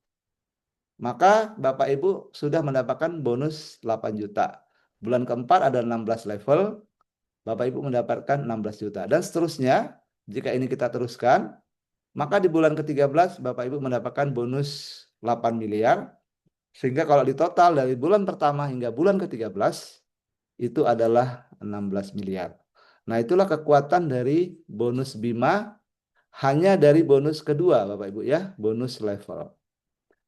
maka Bapak Ibu sudah mendapatkan bonus 8 juta. Bulan keempat ada 16 level, Bapak Ibu mendapatkan 16 juta. Dan seterusnya, jika ini kita teruskan, maka di bulan ke-13 Bapak Ibu mendapatkan bonus 8 miliar. Sehingga kalau di total dari bulan pertama hingga bulan ke-13, itu adalah 16 miliar. Nah, itulah kekuatan dari bonus Bima hanya dari bonus kedua Bapak Ibu ya, bonus level.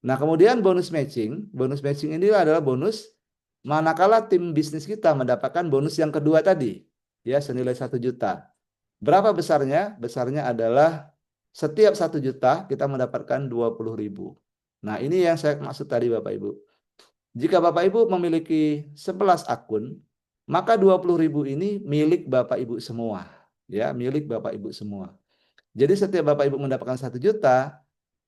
Nah, kemudian bonus matching ini adalah bonus manakala tim bisnis kita mendapatkan bonus yang kedua tadi, ya senilai 1 juta. Berapa besarnya? Besarnya adalah setiap 1 juta kita mendapatkan 20.000. Nah, ini yang saya maksud tadi Bapak Ibu. Jika Bapak Ibu memiliki 11 akun, maka 20.000 ini milik Bapak Ibu semua. Ya, milik Bapak Ibu semua. Jadi setiap Bapak Ibu mendapatkan 1 juta,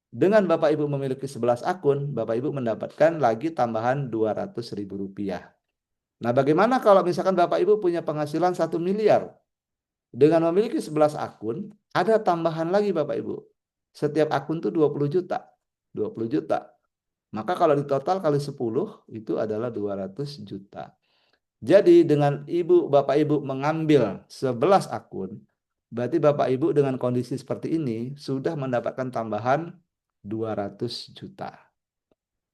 dengan Bapak Ibu memiliki 11 akun, Bapak Ibu mendapatkan lagi tambahan 200.000 rupiah. Nah, bagaimana kalau misalkan Bapak Ibu punya penghasilan 1 miliar? Dengan memiliki 11 akun, ada tambahan lagi Bapak Ibu. Setiap akun tuh 20 juta. 20 juta. Maka kalau di total kali 10 itu adalah 200 juta. Jadi dengan Bapak Ibu mengambil 11 akun, berarti Bapak Ibu dengan kondisi seperti ini sudah mendapatkan tambahan 200 juta.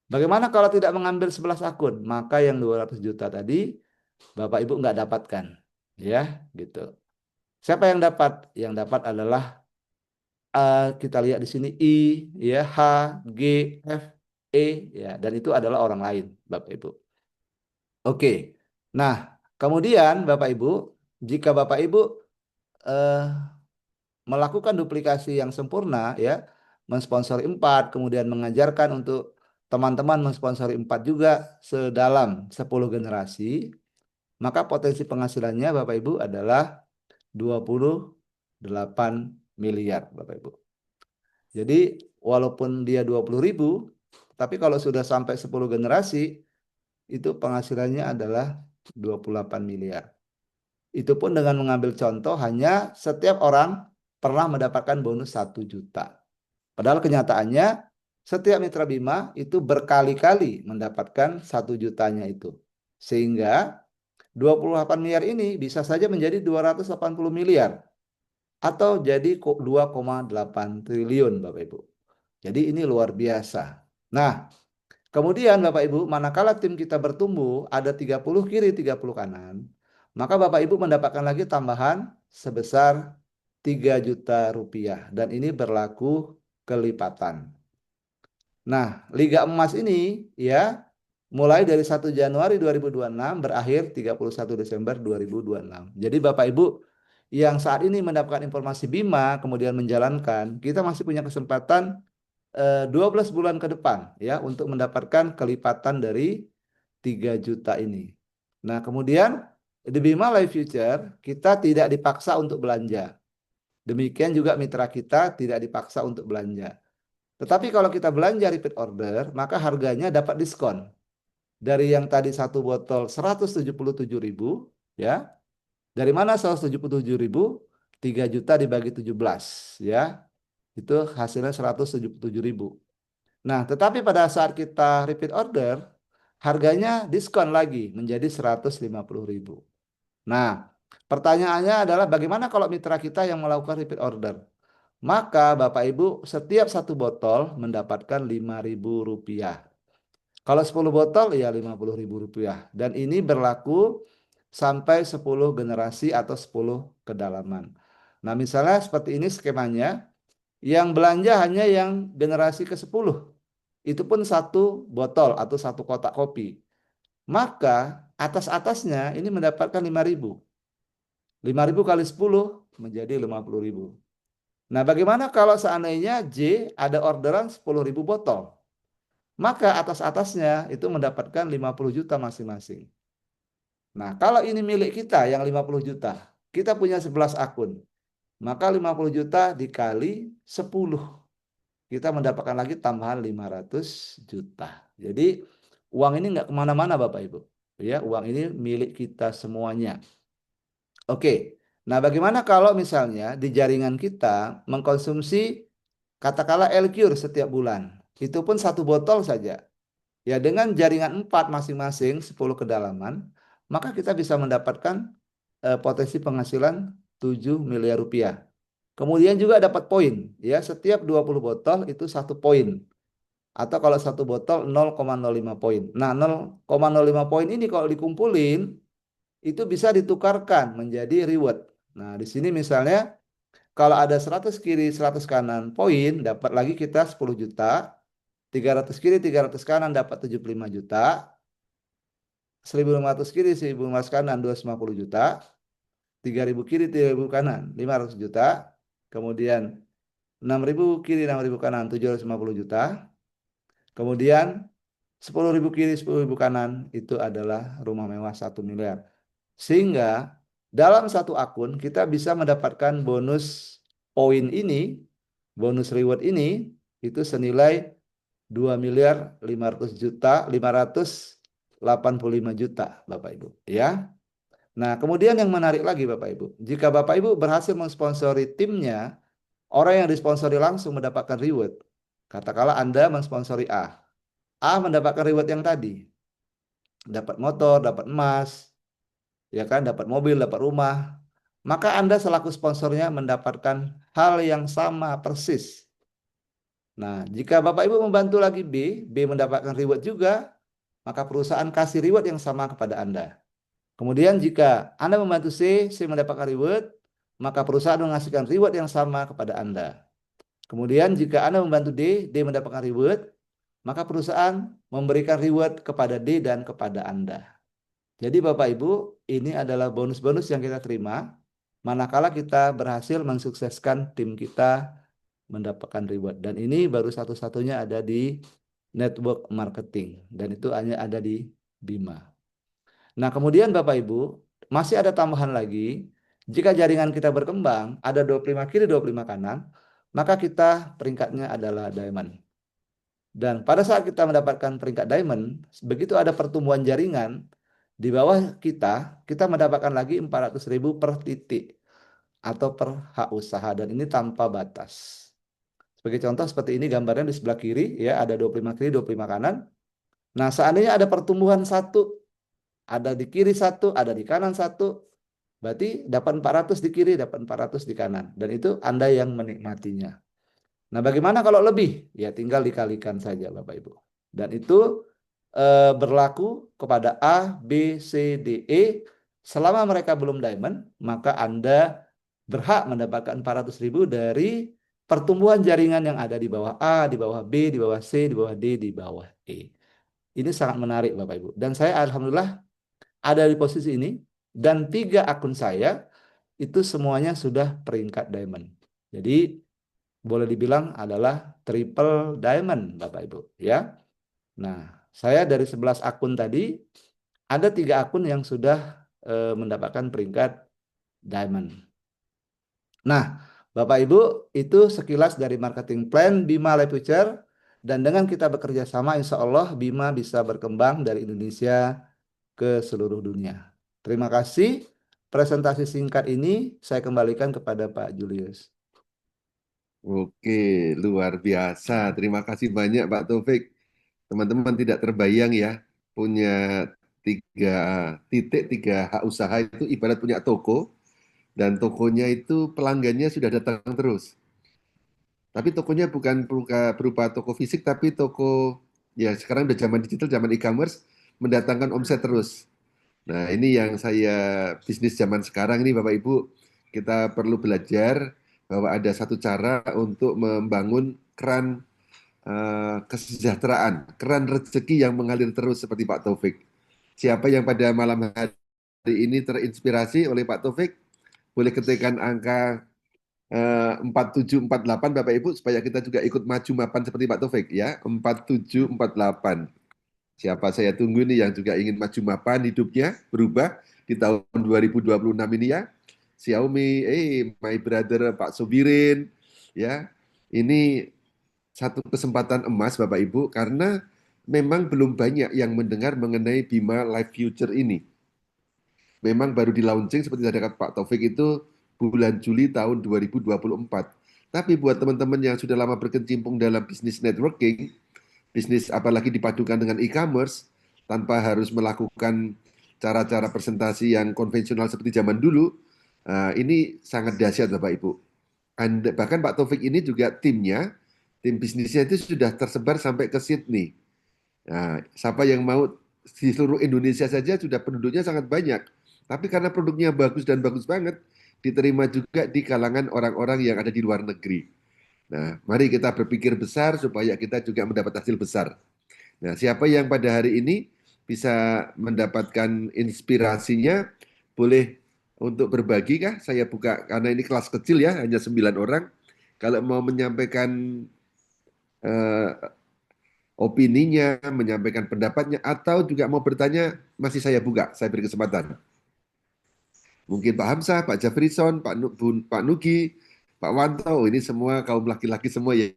Bagaimana kalau tidak mengambil 11 akun? Maka yang 200 juta tadi Bapak Ibu nggak dapatkan. Ya, gitu. Siapa yang dapat? Yang dapat adalah kita lihat di sini I, ya, H, G, F, E, ya, dan itu adalah orang lain, Bapak Ibu. Oke. Nah, kemudian Bapak Ibu, jika Bapak Ibu eh, melakukan duplikasi yang sempurna, ya, mensponsori 4, kemudian mengajarkan untuk teman-teman mensponsori 4 juga sedalam 10 generasi, maka potensi penghasilannya Bapak Ibu adalah 28 miliar, Bapak Ibu. Jadi walaupun dia 20.000, tapi kalau sudah sampai 10 generasi, itu penghasilannya adalah 28 miliar. Itu pun dengan mengambil contoh hanya setiap orang pernah mendapatkan bonus 1 juta. Padahal kenyataannya setiap mitra Bima itu berkali-kali mendapatkan 1 jutanya itu. Sehingga 28 miliar ini bisa saja menjadi 280 miliar. Atau jadi 2,8 triliun Bapak Ibu. Jadi ini luar biasa. Nah, kemudian Bapak Ibu, manakala tim kita bertumbuh ada 30 kiri 30 kanan, maka Bapak Ibu mendapatkan lagi tambahan sebesar 3 juta rupiah. Dan ini berlaku kelipatan. Nah, Liga Emas ini ya mulai dari 1 Januari 2026 berakhir 31 Desember 2026. Jadi Bapak Ibu yang saat ini mendapatkan informasi Bima kemudian menjalankan, kita masih punya kesempatan 12 bulan ke depan ya untuk mendapatkan kelipatan dari 3 juta ini. Nah, kemudian di Bima Life Future kita tidak dipaksa untuk belanja. Demikian juga mitra kita tidak dipaksa untuk belanja. Tetapi kalau kita belanja repeat order, maka harganya dapat diskon. Dari yang tadi 1 botol 177.000, ya. Dari mana 177.000? 3 juta dibagi 17, ya. Itu hasilnya 177.000. Nah, tetapi pada saat kita repeat order, harganya diskon lagi menjadi 150.000. Nah, pertanyaannya adalah bagaimana kalau mitra kita yang melakukan repeat order? Maka Bapak Ibu setiap 1 botol mendapatkan 5.000 rupiah. Kalau 10 botol ya 50.000 rupiah. Dan ini berlaku sampai 10 generasi atau 10 kedalaman. Nah, misalnya seperti ini skemanya, yang belanja hanya yang generasi ke-10. Itu pun 1 botol atau 1 kotak kopi. Maka atas-atasnya ini mendapatkan 5.000. 5.000 kali 10 menjadi 50.000. Nah, bagaimana kalau seandainya J ada orderan 10.000 botol? Maka atas-atasnya itu mendapatkan 50 juta masing-masing. Nah, kalau ini milik kita yang 50 juta, kita punya 11 akun. Maka 50 juta dikali 10. Kita mendapatkan lagi tambahan 500 juta. Jadi uang ini nggak kemana-mana Bapak Ibu. Ya, uang ini milik kita semuanya. Oke, nah bagaimana kalau misalnya di jaringan kita mengkonsumsi katakanlah L-Cure setiap bulan. Itu pun 1 botol saja. Ya dengan jaringan 4 masing-masing 10 kedalaman, maka kita bisa mendapatkan potensi penghasilan 7 miliar rupiah. Kemudian juga dapat poin. Ya, setiap 20 botol itu 1 poin. Atau kalau 1 botol 0,05 poin. Nah, 0,05 poin ini kalau dikumpulin, itu bisa ditukarkan menjadi reward. Nah, di sini misalnya kalau ada 100 kiri, 100 kanan poin, dapat lagi kita 10 juta. 300 kiri, 300 kanan dapat 75 juta. 1.500 kiri, 1.500 kanan 250 juta. 3.000 kiri, 3.000 kanan 500 juta. Kemudian 6.000 kiri, 6.000 kanan 750 juta. Kemudian 10.000 kiri, 10.000 kanan, itu adalah rumah mewah 1 miliar. Sehingga dalam satu akun kita bisa mendapatkan bonus poin ini, bonus reward ini, itu senilai 2.500.000.000, 585 juta, Bapak Ibu. Ya. Nah, kemudian yang menarik lagi Bapak Ibu, jika Bapak Ibu berhasil mensponsori timnya, orang yang disponsori langsung mendapatkan reward. Katakanlah Anda mensponsori A. A mendapatkan reward yang tadi, dapat motor, dapat emas, ya kan, dapat mobil, dapat rumah. Maka Anda selaku sponsornya mendapatkan hal yang sama persis. Nah, jika Bapak Ibu membantu lagi B, B mendapatkan reward juga, maka perusahaan kasih reward yang sama kepada Anda. Kemudian jika Anda membantu C, C mendapatkan reward, maka perusahaan mengasihkan reward yang sama kepada Anda. Kemudian jika Anda membantu D, D mendapatkan reward, maka perusahaan memberikan reward kepada D dan kepada Anda. Jadi Bapak Ibu, ini adalah bonus-bonus yang kita terima manakala kita berhasil mensukseskan tim kita mendapatkan reward. Dan ini baru satu-satunya ada di network marketing. Dan itu hanya ada di Bima. Nah, kemudian Bapak Ibu, masih ada tambahan lagi. Jika jaringan kita berkembang, ada 25 kiri, 25 kanan, maka kita peringkatnya adalah diamond. Dan pada saat kita mendapatkan peringkat diamond, begitu ada pertumbuhan jaringan, di bawah kita mendapatkan lagi 400.000 per titik atau per hak usaha. Dan ini tanpa batas. Sebagai contoh seperti ini gambarnya di sebelah kiri, ya ada 25 kiri, 25 kanan. Nah, seandainya ada pertumbuhan satu, ada di kiri satu, ada di kanan satu, berarti dapat 400 di kiri, dapat 400 di kanan. Dan itu Anda yang menikmatinya. Nah, bagaimana kalau lebih? Ya tinggal dikalikan saja Bapak Ibu. Dan itu berlaku kepada A, B, C, D, E. Selama mereka belum diamond, maka Anda berhak mendapatkan 400.000 dari pertumbuhan jaringan yang ada di bawah A, di bawah B, di bawah C, di bawah D, di bawah E. Ini sangat menarik Bapak Ibu. Dan saya alhamdulillah ada di posisi ini. Dan 3 akun saya itu semuanya sudah peringkat diamond. Jadi boleh dibilang adalah triple diamond Bapak Ibu. Ya. Nah, saya dari 11 akun tadi, ada 3 akun yang sudah mendapatkan peringkat diamond. Nah, Bapak Ibu, itu sekilas dari marketing plan Bima Life Future. Dan dengan kita bekerja sama, insya Allah Bima bisa berkembang dari Indonesia ke seluruh dunia. Terima kasih. Presentasi singkat ini saya kembalikan kepada Pak Julius. Oke, luar biasa. Terima kasih banyak Pak Taufik. Teman-teman tidak terbayang ya, punya 3 titik, 3 hak usaha itu ibarat punya toko, dan tokonya itu pelanggannya sudah datang terus. Tapi tokonya bukan berupa toko fisik, tapi toko, ya sekarang udah zaman digital, zaman e-commerce, mendatangkan omset terus. Nah, ini yang saya bisnis zaman sekarang ini Bapak Ibu, kita perlu belajar bahwa ada satu cara untuk membangun keran kesejahteraan, keran rezeki yang mengalir terus seperti Pak Taufik. Siapa yang pada malam hari ini terinspirasi oleh Pak Taufik, boleh ketikkan angka 4748 Bapak Ibu supaya kita juga ikut maju mapan seperti Pak Taufik ya. 4748. Siapa saya tunggu nih yang juga ingin maju mapan hidupnya berubah di tahun 2026 ini ya. Xiaomi, my brother Pak Sobirin ya. Ini satu kesempatan emas Bapak Ibu karena memang belum banyak yang mendengar mengenai Bima Life Future ini. Memang baru di launching seperti tadi kata Pak Taufik itu bulan Juli tahun 2024. Tapi buat teman-teman yang sudah lama berkecimpung dalam bisnis networking, bisnis apalagi dipadukan dengan e-commerce, tanpa harus melakukan cara-cara presentasi yang konvensional seperti zaman dulu, ini sangat dahsyat Bapak Ibu. Bahkan Pak Taufik ini juga tim bisnisnya itu sudah tersebar sampai ke Sydney. Nah, siapa yang mau di seluruh Indonesia saja sudah penduduknya sangat banyak. Tapi karena produknya bagus dan bagus banget, diterima juga di kalangan orang-orang yang ada di luar negeri. Nah, mari kita berpikir besar supaya kita juga mendapat hasil besar. Nah, siapa yang pada hari ini bisa mendapatkan inspirasinya, boleh untuk berbagi kah? Saya buka, karena ini kelas kecil ya, hanya 9 orang. Kalau mau menyampaikan eh, opininya, menyampaikan pendapatnya, atau juga mau bertanya, masih saya buka, saya beri kesempatan. Mungkin Pak Hamzah, Pak Jafrison, Pak Nugi, Pak Wanto, ini semua kaum laki-laki semua ya.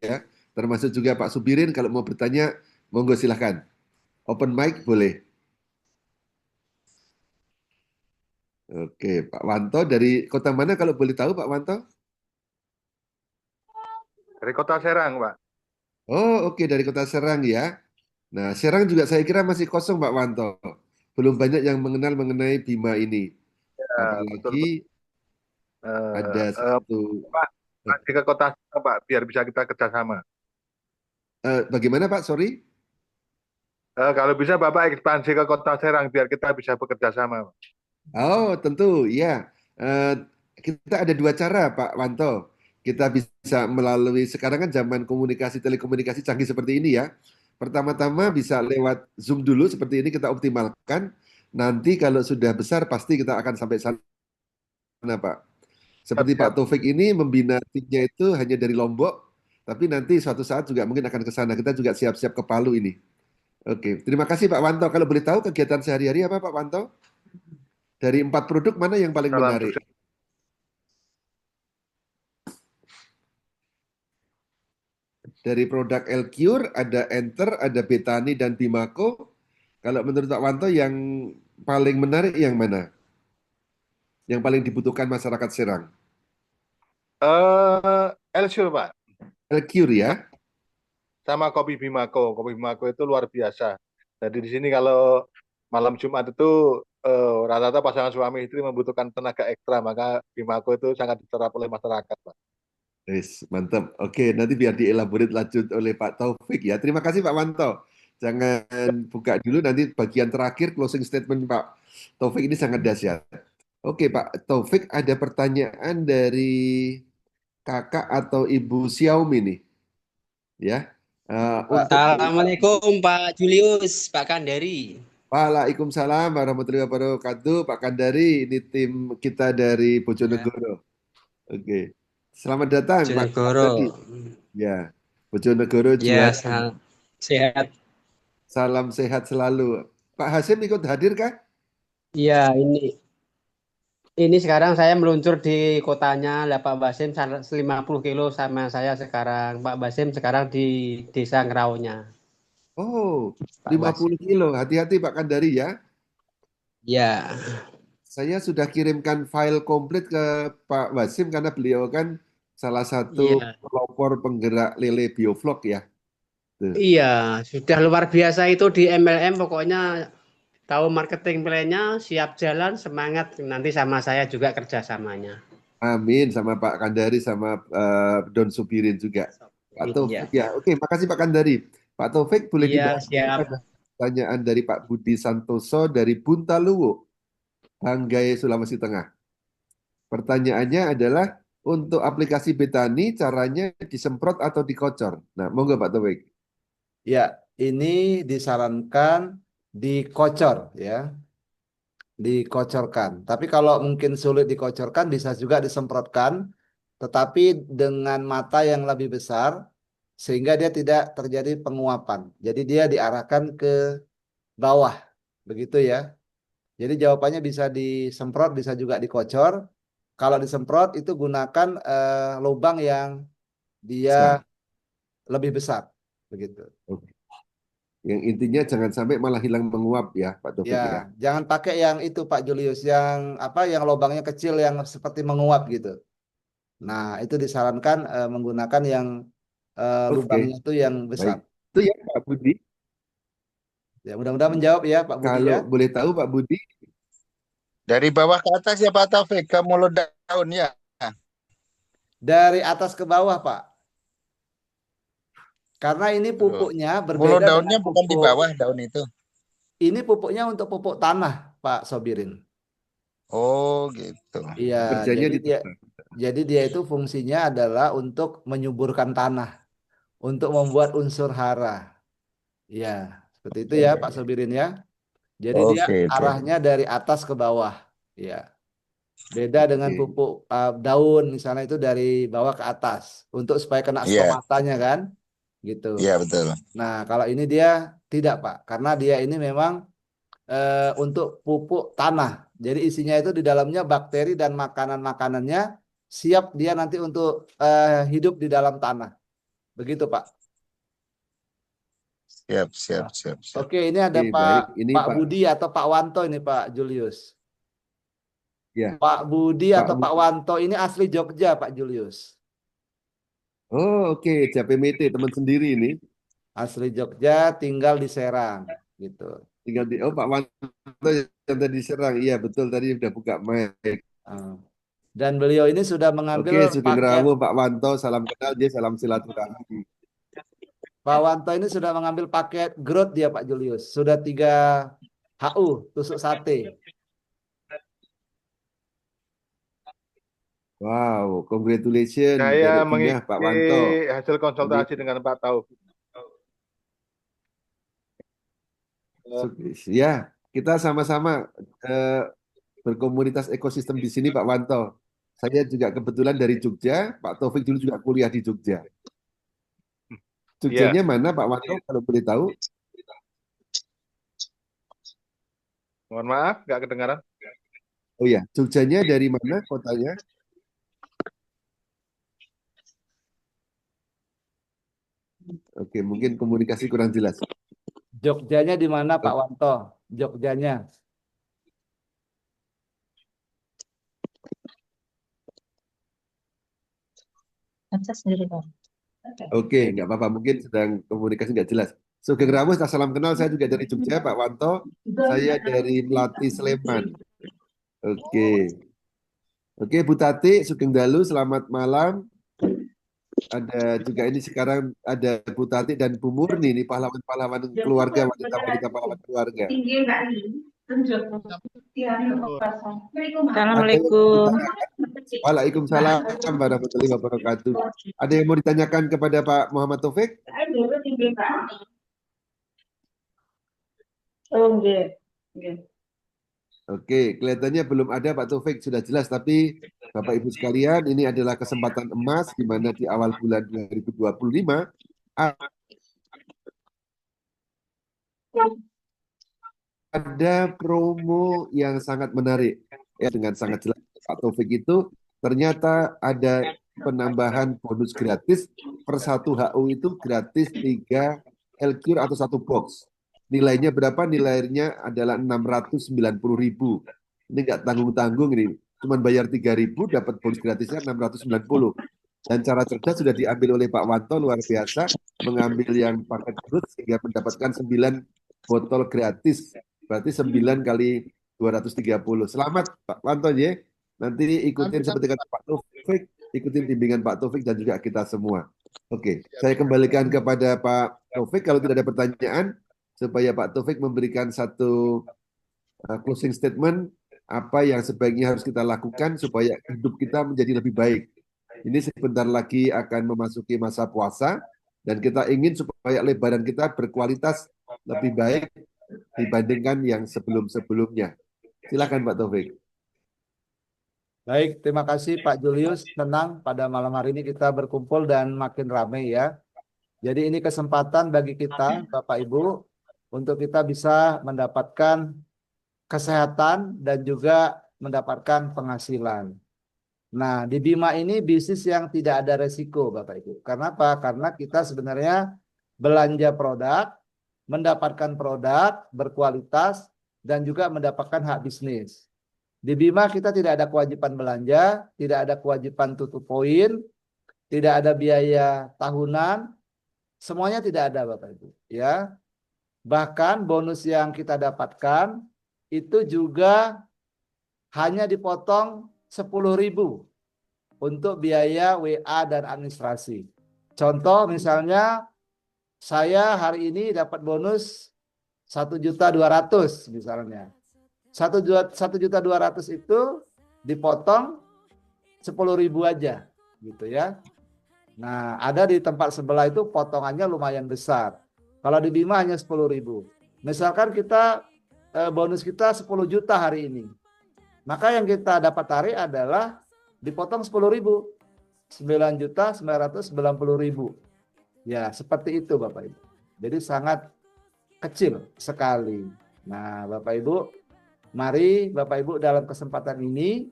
Termasuk juga Pak Subirin, kalau mau bertanya, monggo silahkan. Open mic boleh. Oke, Pak Wanto dari kota mana kalau boleh tahu Pak Wanto? Dari Kota Serang, Pak. Oh, oke dari kota Serang ya. Nah, Serang juga saya kira masih kosong Pak Wanto. Belum banyak yang mengenal mengenai Bima ini. Ya, betul, Apalagi Pak. ada satu, Pak, nanti ke Kota Serang, Pak, biar bisa kita kerjasama. bagaimana Pak? Sorry. Kalau bisa Bapak ekspansi ke Kota Serang, biar kita bisa bekerja sama, Pak. Oh, tentu, ya. Eh, kita ada dua cara, Pak Wanto. Kita bisa melalui sekarang kan zaman komunikasi telekomunikasi canggih seperti ini ya. Pertama-tama bisa lewat Zoom dulu seperti ini kita optimalkan. Nanti kalau sudah besar pasti kita akan sampai sana, Pak. Siap, Seperti Pak siap. Taufik ini membina timnya itu hanya dari Lombok, tapi nanti suatu saat juga mungkin akan ke sana. Kita juga siap-siap ke Palu ini. Oke, terima kasih Pak Wanto. Kalau boleh tahu kegiatan sehari-hari apa Pak Wanto? Dari 4 produk mana yang paling Salam menarik? sukses. Dari produk Elcure, ada Enter, ada Betani, dan Bimako. Kalau menurut Pak Wanto yang paling menarik yang mana? Yang paling dibutuhkan masyarakat Serang? Elsil, Pak. Elcure ya? Sama Kopi Bimako. Kopi Bimako itu luar biasa. Jadi di sini kalau malam Jumat itu rata-rata pasangan suami istri membutuhkan tenaga ekstra, maka Bimako itu sangat diterap oleh masyarakat, Pak. Yes, mantap. Oke, nanti biar dielaborate lanjut oleh Pak Taufik ya. Terima kasih Pak Wanto. Jangan buka dulu, nanti bagian terakhir closing statement Pak Taufik ini sangat dahsyat. Oke Pak Taufik, ada pertanyaan dari kakak atau ibu Xiaomi nih ya. Untuk Assalamualaikum Pak Julius, Pak Kandari. Waalaikumsalam warahmatullahi wabarakatuh. Pak Kandari, ini tim kita dari Ya, Bojonegoro. Oke. Selamat datang Pak Kandari. Bojonegoro. Ya, Bojonegoro Ya, juara. sehat. Salam sehat selalu. Pak Hasim ikut hadir kah? Ya, ini sekarang saya meluncur di kotanya. Lah Pak Basim 50 kilo sama saya sekarang. Pak Basim sekarang di Desa Ngeraunya, Oh, Pak 50 Basim. kilo. Hati-hati Pak Kandari ya. Ya, Saya sudah kirimkan file komplit ke Pak Wasim karena beliau kan salah satu iya. pelopor penggerak lele biovlog ya. Tuh. Iya, sudah luar biasa itu di MLM pokoknya tahu marketing plannya, siap jalan, semangat nanti sama saya juga kerjasamanya. Amin sama Pak Kandari sama Don Subirin juga. Pak Taufik Iya. ya. Oke, makasih Pak Kandari. Pak Taufik boleh Iya, dibantu siap. ada pertanyaan dari Pak Budi Santoso dari Buntaluwo, Banggai, Sulawesi Tengah. Pertanyaannya adalah untuk aplikasi Betani caranya disemprot atau dikocor. Nah, monggo Pak Taufik. Ya, ini disarankan dikocor ya, dikocorkan. Tapi kalau mungkin sulit dikocorkan bisa juga disemprotkan, tetapi dengan mata yang lebih besar sehingga dia tidak terjadi penguapan. Jadi dia diarahkan ke bawah, begitu ya. Jadi jawabannya bisa disemprot, bisa juga dikocor. Kalau disemprot itu gunakan lubang yang dia Besar. lebih besar, begitu. Oke. Yang intinya jangan sampai malah hilang menguap ya, Pak Ya, Taufik ya. jangan pakai yang itu Pak Julius, yang apa, yang lubangnya kecil yang seperti menguap gitu. Nah, itu disarankan menggunakan yang Oke, lubangnya itu yang besar. baik. Itu ya Pak Budi. Ya, mudah-mudahan menjawab ya Pak Budi Kalau ya. boleh tahu Pak Budi, Dari bawah ke atas ya Pak Taufik, ke mulut daun ya. Dari atas ke bawah Pak. Karena ini Oh. pupuknya Mulut berbeda dengan daunnya bukan di pupuk. bawah daun itu. Ini pupuknya untuk pupuk tanah, Pak Sobirin. Oh gitu. Iya, kerjanya jadi di dia tanah. itu fungsinya adalah untuk menyuburkan tanah, untuk membuat unsur hara. Iya, seperti itu ya Pak Sobirin ya. Jadi dia Oke, oke. arahnya dari atas ke bawah. Iya. Beda dengan Oke, pupuk daun misalnya itu dari bawah ke atas untuk supaya kena Iya, stomatanya kan. gitu. Iya, betul. Nah, kalau ini dia tidak, Pak, karena dia ini memang untuk pupuk tanah. Jadi isinya itu di dalamnya bakteri dan makanan-makanannya siap dia nanti untuk hidup di dalam tanah. Begitu, Pak. Siap, siap, siap, siap. Oke, ini ada Oke, baik. Ini Pak Pak, Budi atau Pak Wanto ini, Pak Julius. ya, Pak Budi Pak. atau Pak Wanto ini asli Jogja, Pak Julius. Oh, oke, JPMT teman sendiri ini. Asli Jogja, tinggal di Serang, gitu. Tinggal di, oh Pak Wanto yang tadi serang. Iya, betul, tadi udah buka mic. Ah. Dan beliau ini sudah mengambil Oke, Sugeng paket. Rawu, Pak Wanto, salam kenal, dia salam silaturahmi. Pak Wanto ini sudah mengambil paket growth dia, Pak Julius. Sudah 3 HU, tusuk sate. Wow, congratulations Saya Nenek Bingah, Pak mengikuti Wanto. hasil konsultasi dengan Pak Taufik. Ya, kita sama-sama berkomunitas ekosistem di sini, Pak Wanto. Saya juga kebetulan dari Jogja, Pak Taufik dulu juga kuliah di Jogja. Iya, Jogjanya mana, Pak Wanto, kalau boleh tahu? mohon maaf, nggak kedengaran. Oh ya, Jogjanya dari mana kotanya? Oke, mungkin komunikasi kurang jelas. Jogjanya di mana, Pak Wanto? Jogjanya. Oke, nggak apa-apa. Mungkin sedang komunikasi nggak jelas. Sugeng Rawu, salam kenal. Saya juga dari Jogja, Pak Wanto. Saya dari Melati, Sleman. Oke. Oke, Bu Tati, Sugeng Dalu, selamat malam. Ada juga ini sekarang ada Bu Tati dan Bu Murni, ini pahlawan-pahlawan keluarga, wanita-wanita pahlawan keluarga. Assalamualaikum. Waalaikumsalam warahmatullahi wabarakatuh. Ada yang mau ditanyakan kepada Pak Muhammad Taufik? Oh, nggih. Nggih. Oke, kelihatannya belum ada Pak Taufik, sudah jelas. Tapi Bapak Ibu sekalian, ini adalah kesempatan emas di mana di awal bulan 2025 ada promo yang sangat menarik. Ya, dengan sangat jelas Pak Taufik itu ternyata ada penambahan bonus gratis per 1 HU itu gratis 3 LQ atau 1 box. Nilainya berapa? Nilainya adalah 690.000. Ini nggak tanggung-tanggung ini. Cuman bayar 3.000 dapat bonus gratisnya 690. Dan cara cerdas sudah diambil oleh Pak Wanto, luar biasa, mengambil yang paket terus sehingga mendapatkan 9 botol gratis. Berarti 9 kali 230. Selamat Pak Wanto ya. Nanti ikutin seperti kata Pak Taufik, ikutin bimbingan Pak Taufik dan juga kita semua. Oke, saya kembalikan kepada Pak Taufik kalau tidak ada pertanyaan supaya Pak Taufik memberikan satu closing statement apa yang sebaiknya harus kita lakukan supaya hidup kita menjadi lebih baik. Ini sebentar lagi akan memasuki masa puasa dan kita ingin supaya lebaran kita berkualitas lebih baik dibandingkan yang sebelum-sebelumnya. Silakan Pak Taufik. Baik, terima kasih Pak Julius. Senang pada malam hari ini kita berkumpul dan makin ramai ya. Jadi ini kesempatan bagi kita, Bapak Ibu, untuk kita bisa mendapatkan kesehatan dan juga mendapatkan penghasilan. Nah, di Bima ini bisnis yang tidak ada resiko, Bapak Ibu. Karena apa? Karena kita sebenarnya belanja produk, mendapatkan produk berkualitas, dan juga mendapatkan hak bisnis. Di Bima kita tidak ada kewajiban belanja, tidak ada kewajiban tutup poin, tidak ada biaya tahunan, semuanya tidak ada Bapak Ibu. Ya, bahkan bonus yang kita dapatkan itu juga hanya dipotong 10.000 untuk biaya WA dan administrasi. Contoh misalnya saya hari ini dapat bonus 1.200.000 misalnya. 1.200.000 itu dipotong 10.000 aja gitu ya. Nah, ada di tempat sebelah itu potongannya lumayan besar. Kalau di Bima hanya 10.000. Misalkan kita bonus kita 10 juta hari ini. Maka yang kita dapat tarik adalah dipotong 10.000. 9.990.000. Ya, seperti itu Bapak Ibu. Jadi sangat kecil sekali. Nah, Bapak Ibu, mari Bapak Ibu dalam kesempatan ini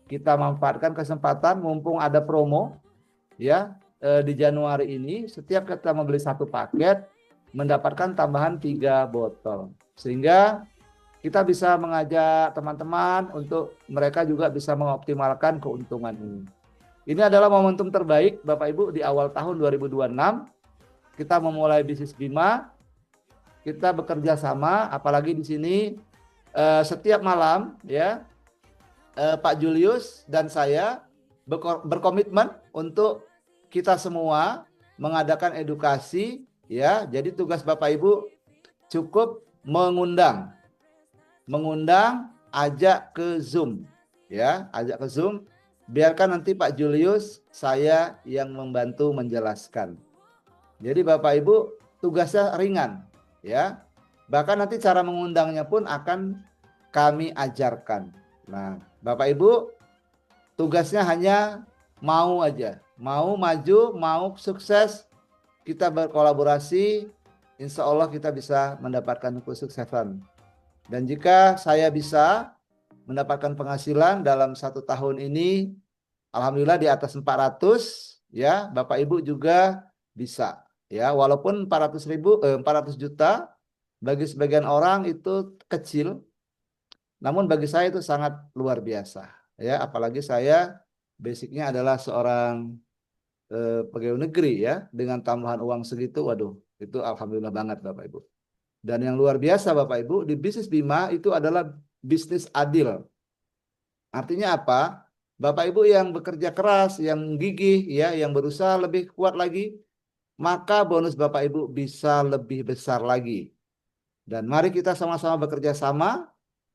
kita manfaatkan kesempatan mumpung ada promo ya di Januari ini. Setiap kita membeli satu paket mendapatkan tambahan 3 botol, sehingga kita bisa mengajak teman-teman untuk mereka juga bisa mengoptimalkan keuntungan ini. Ini adalah momentum terbaik Bapak Ibu di awal tahun 2026 kita memulai bisnis Bima. Kita bekerja sama, apalagi di sini setiap malam ya Pak Julius dan saya berkomitmen untuk kita semua mengadakan edukasi ya. Jadi tugas Bapak Ibu cukup mengundang, ajak ke Zoom ya, ajak ke Zoom. Biarkan nanti Pak Julius saya yang membantu menjelaskan. Jadi Bapak Ibu tugasnya ringan ya. Bahkan nanti cara mengundangnya pun akan kami ajarkan. Nah, Bapak Ibu tugasnya hanya mau aja, mau maju, mau sukses, kita berkolaborasi, insya Allah kita bisa mendapatkan kesuksesan. Dan jika saya bisa mendapatkan penghasilan dalam 1 tahun ini, alhamdulillah di atas 400, ya Bapak Ibu juga bisa. Ya, walaupun 400 juta bagi sebagian orang itu kecil, namun bagi saya itu sangat luar biasa. Ya, apalagi saya basicnya adalah seorang pegawai negeri ya, dengan tambahan uang segitu, waduh, itu alhamdulillah banget Bapak Ibu. Dan yang luar biasa Bapak Ibu, di bisnis Bima itu adalah bisnis adil. Artinya apa? Bapak Ibu yang bekerja keras, yang gigih ya, yang berusaha lebih kuat lagi, maka bonus Bapak Ibu bisa lebih besar lagi. Dan mari kita sama-sama bekerja sama.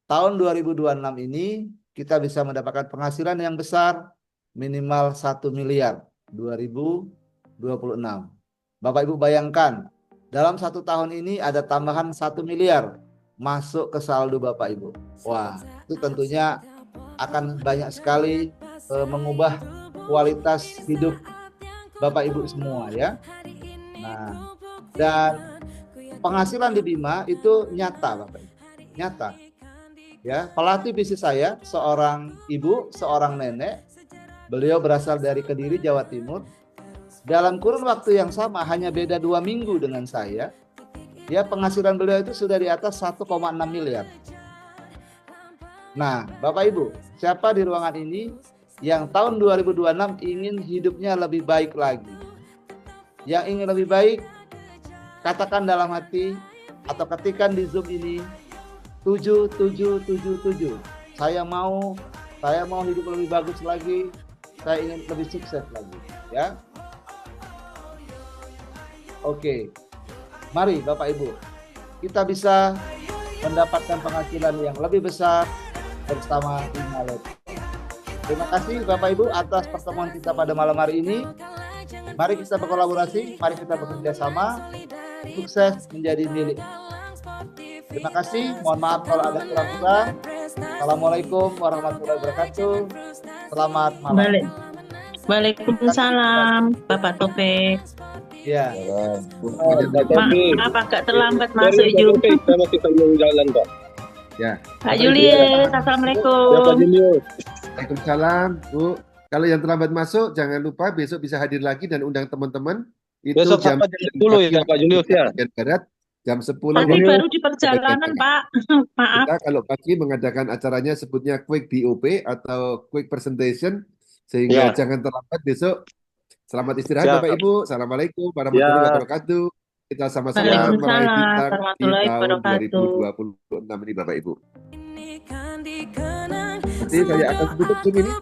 Tahun 2026 ini kita bisa mendapatkan penghasilan yang besar, minimal 1 miliar 2026. Bapak Ibu bayangkan, dalam 1 tahun ini ada tambahan 1 miliar masuk ke saldo Bapak Ibu. Wah, itu tentunya akan banyak sekali mengubah kualitas hidup Bapak Ibu semua ya. Nah, dan penghasilan di Bima itu nyata Bapak Ibu. Nyata. Ya, pelatih bisnis saya seorang ibu, seorang nenek. Beliau berasal dari Kediri, Jawa Timur. Dalam kurun waktu yang sama, hanya beda 2 minggu dengan saya, ya penghasilan beliau itu sudah di atas 1,6 miliar. Nah, Bapak Ibu, siapa di ruangan ini yang tahun 2026 ingin hidupnya lebih baik lagi? Yang ingin lebih baik, katakan dalam hati atau ketikkan di Zoom ini 7777. Saya mau hidup lebih bagus lagi. Saya ingin lebih sukses lagi, ya. Oke. Mari Bapak Ibu, kita bisa mendapatkan penghasilan yang lebih besar bersama Bima Live. Terima kasih Bapak Ibu atas pertemuan kita pada malam hari ini. Mari kita berkolaborasi, mari kita bekerja sama. Sukses menjadi milik. Terima kasih. Mohon maaf kalau ada kurang-kurang. Assalamualaikum warahmatullahi wabarakatuh. Selamat malam. Waalaikumsalam, Bapak Taufik. Ya. Maaf agak terlambat masuk Zoom. Saya masih sambil jalan, Pak. Ya. Pak Julius, assalamualaikum. Pak Julius. Waalaikumsalam, Bu. Kalau yang terlambat masuk, jangan lupa besok bisa hadir lagi dan undang teman-teman. Itu Besok jam sampai jam 10 ya, Pak Julius ya. Barat, jam 10 Tapi waktu baru di perjalanan, Pak. Maaf. kita kalau pagi mengadakan acaranya sebutnya quick BOP atau quick presentation, sehingga Ya. jangan terlambat besok. Selamat istirahat Siap. Bapak Ibu. Assalamualaikum warahmatullahi Ya. wabarakatuh. Kita sama-sama Waalaikumsalam meraih bintang di warahmatullahi tahun wabarakatuh. 2026 ini Bapak Ibu. Nanti saya akan tutup Zoom ini.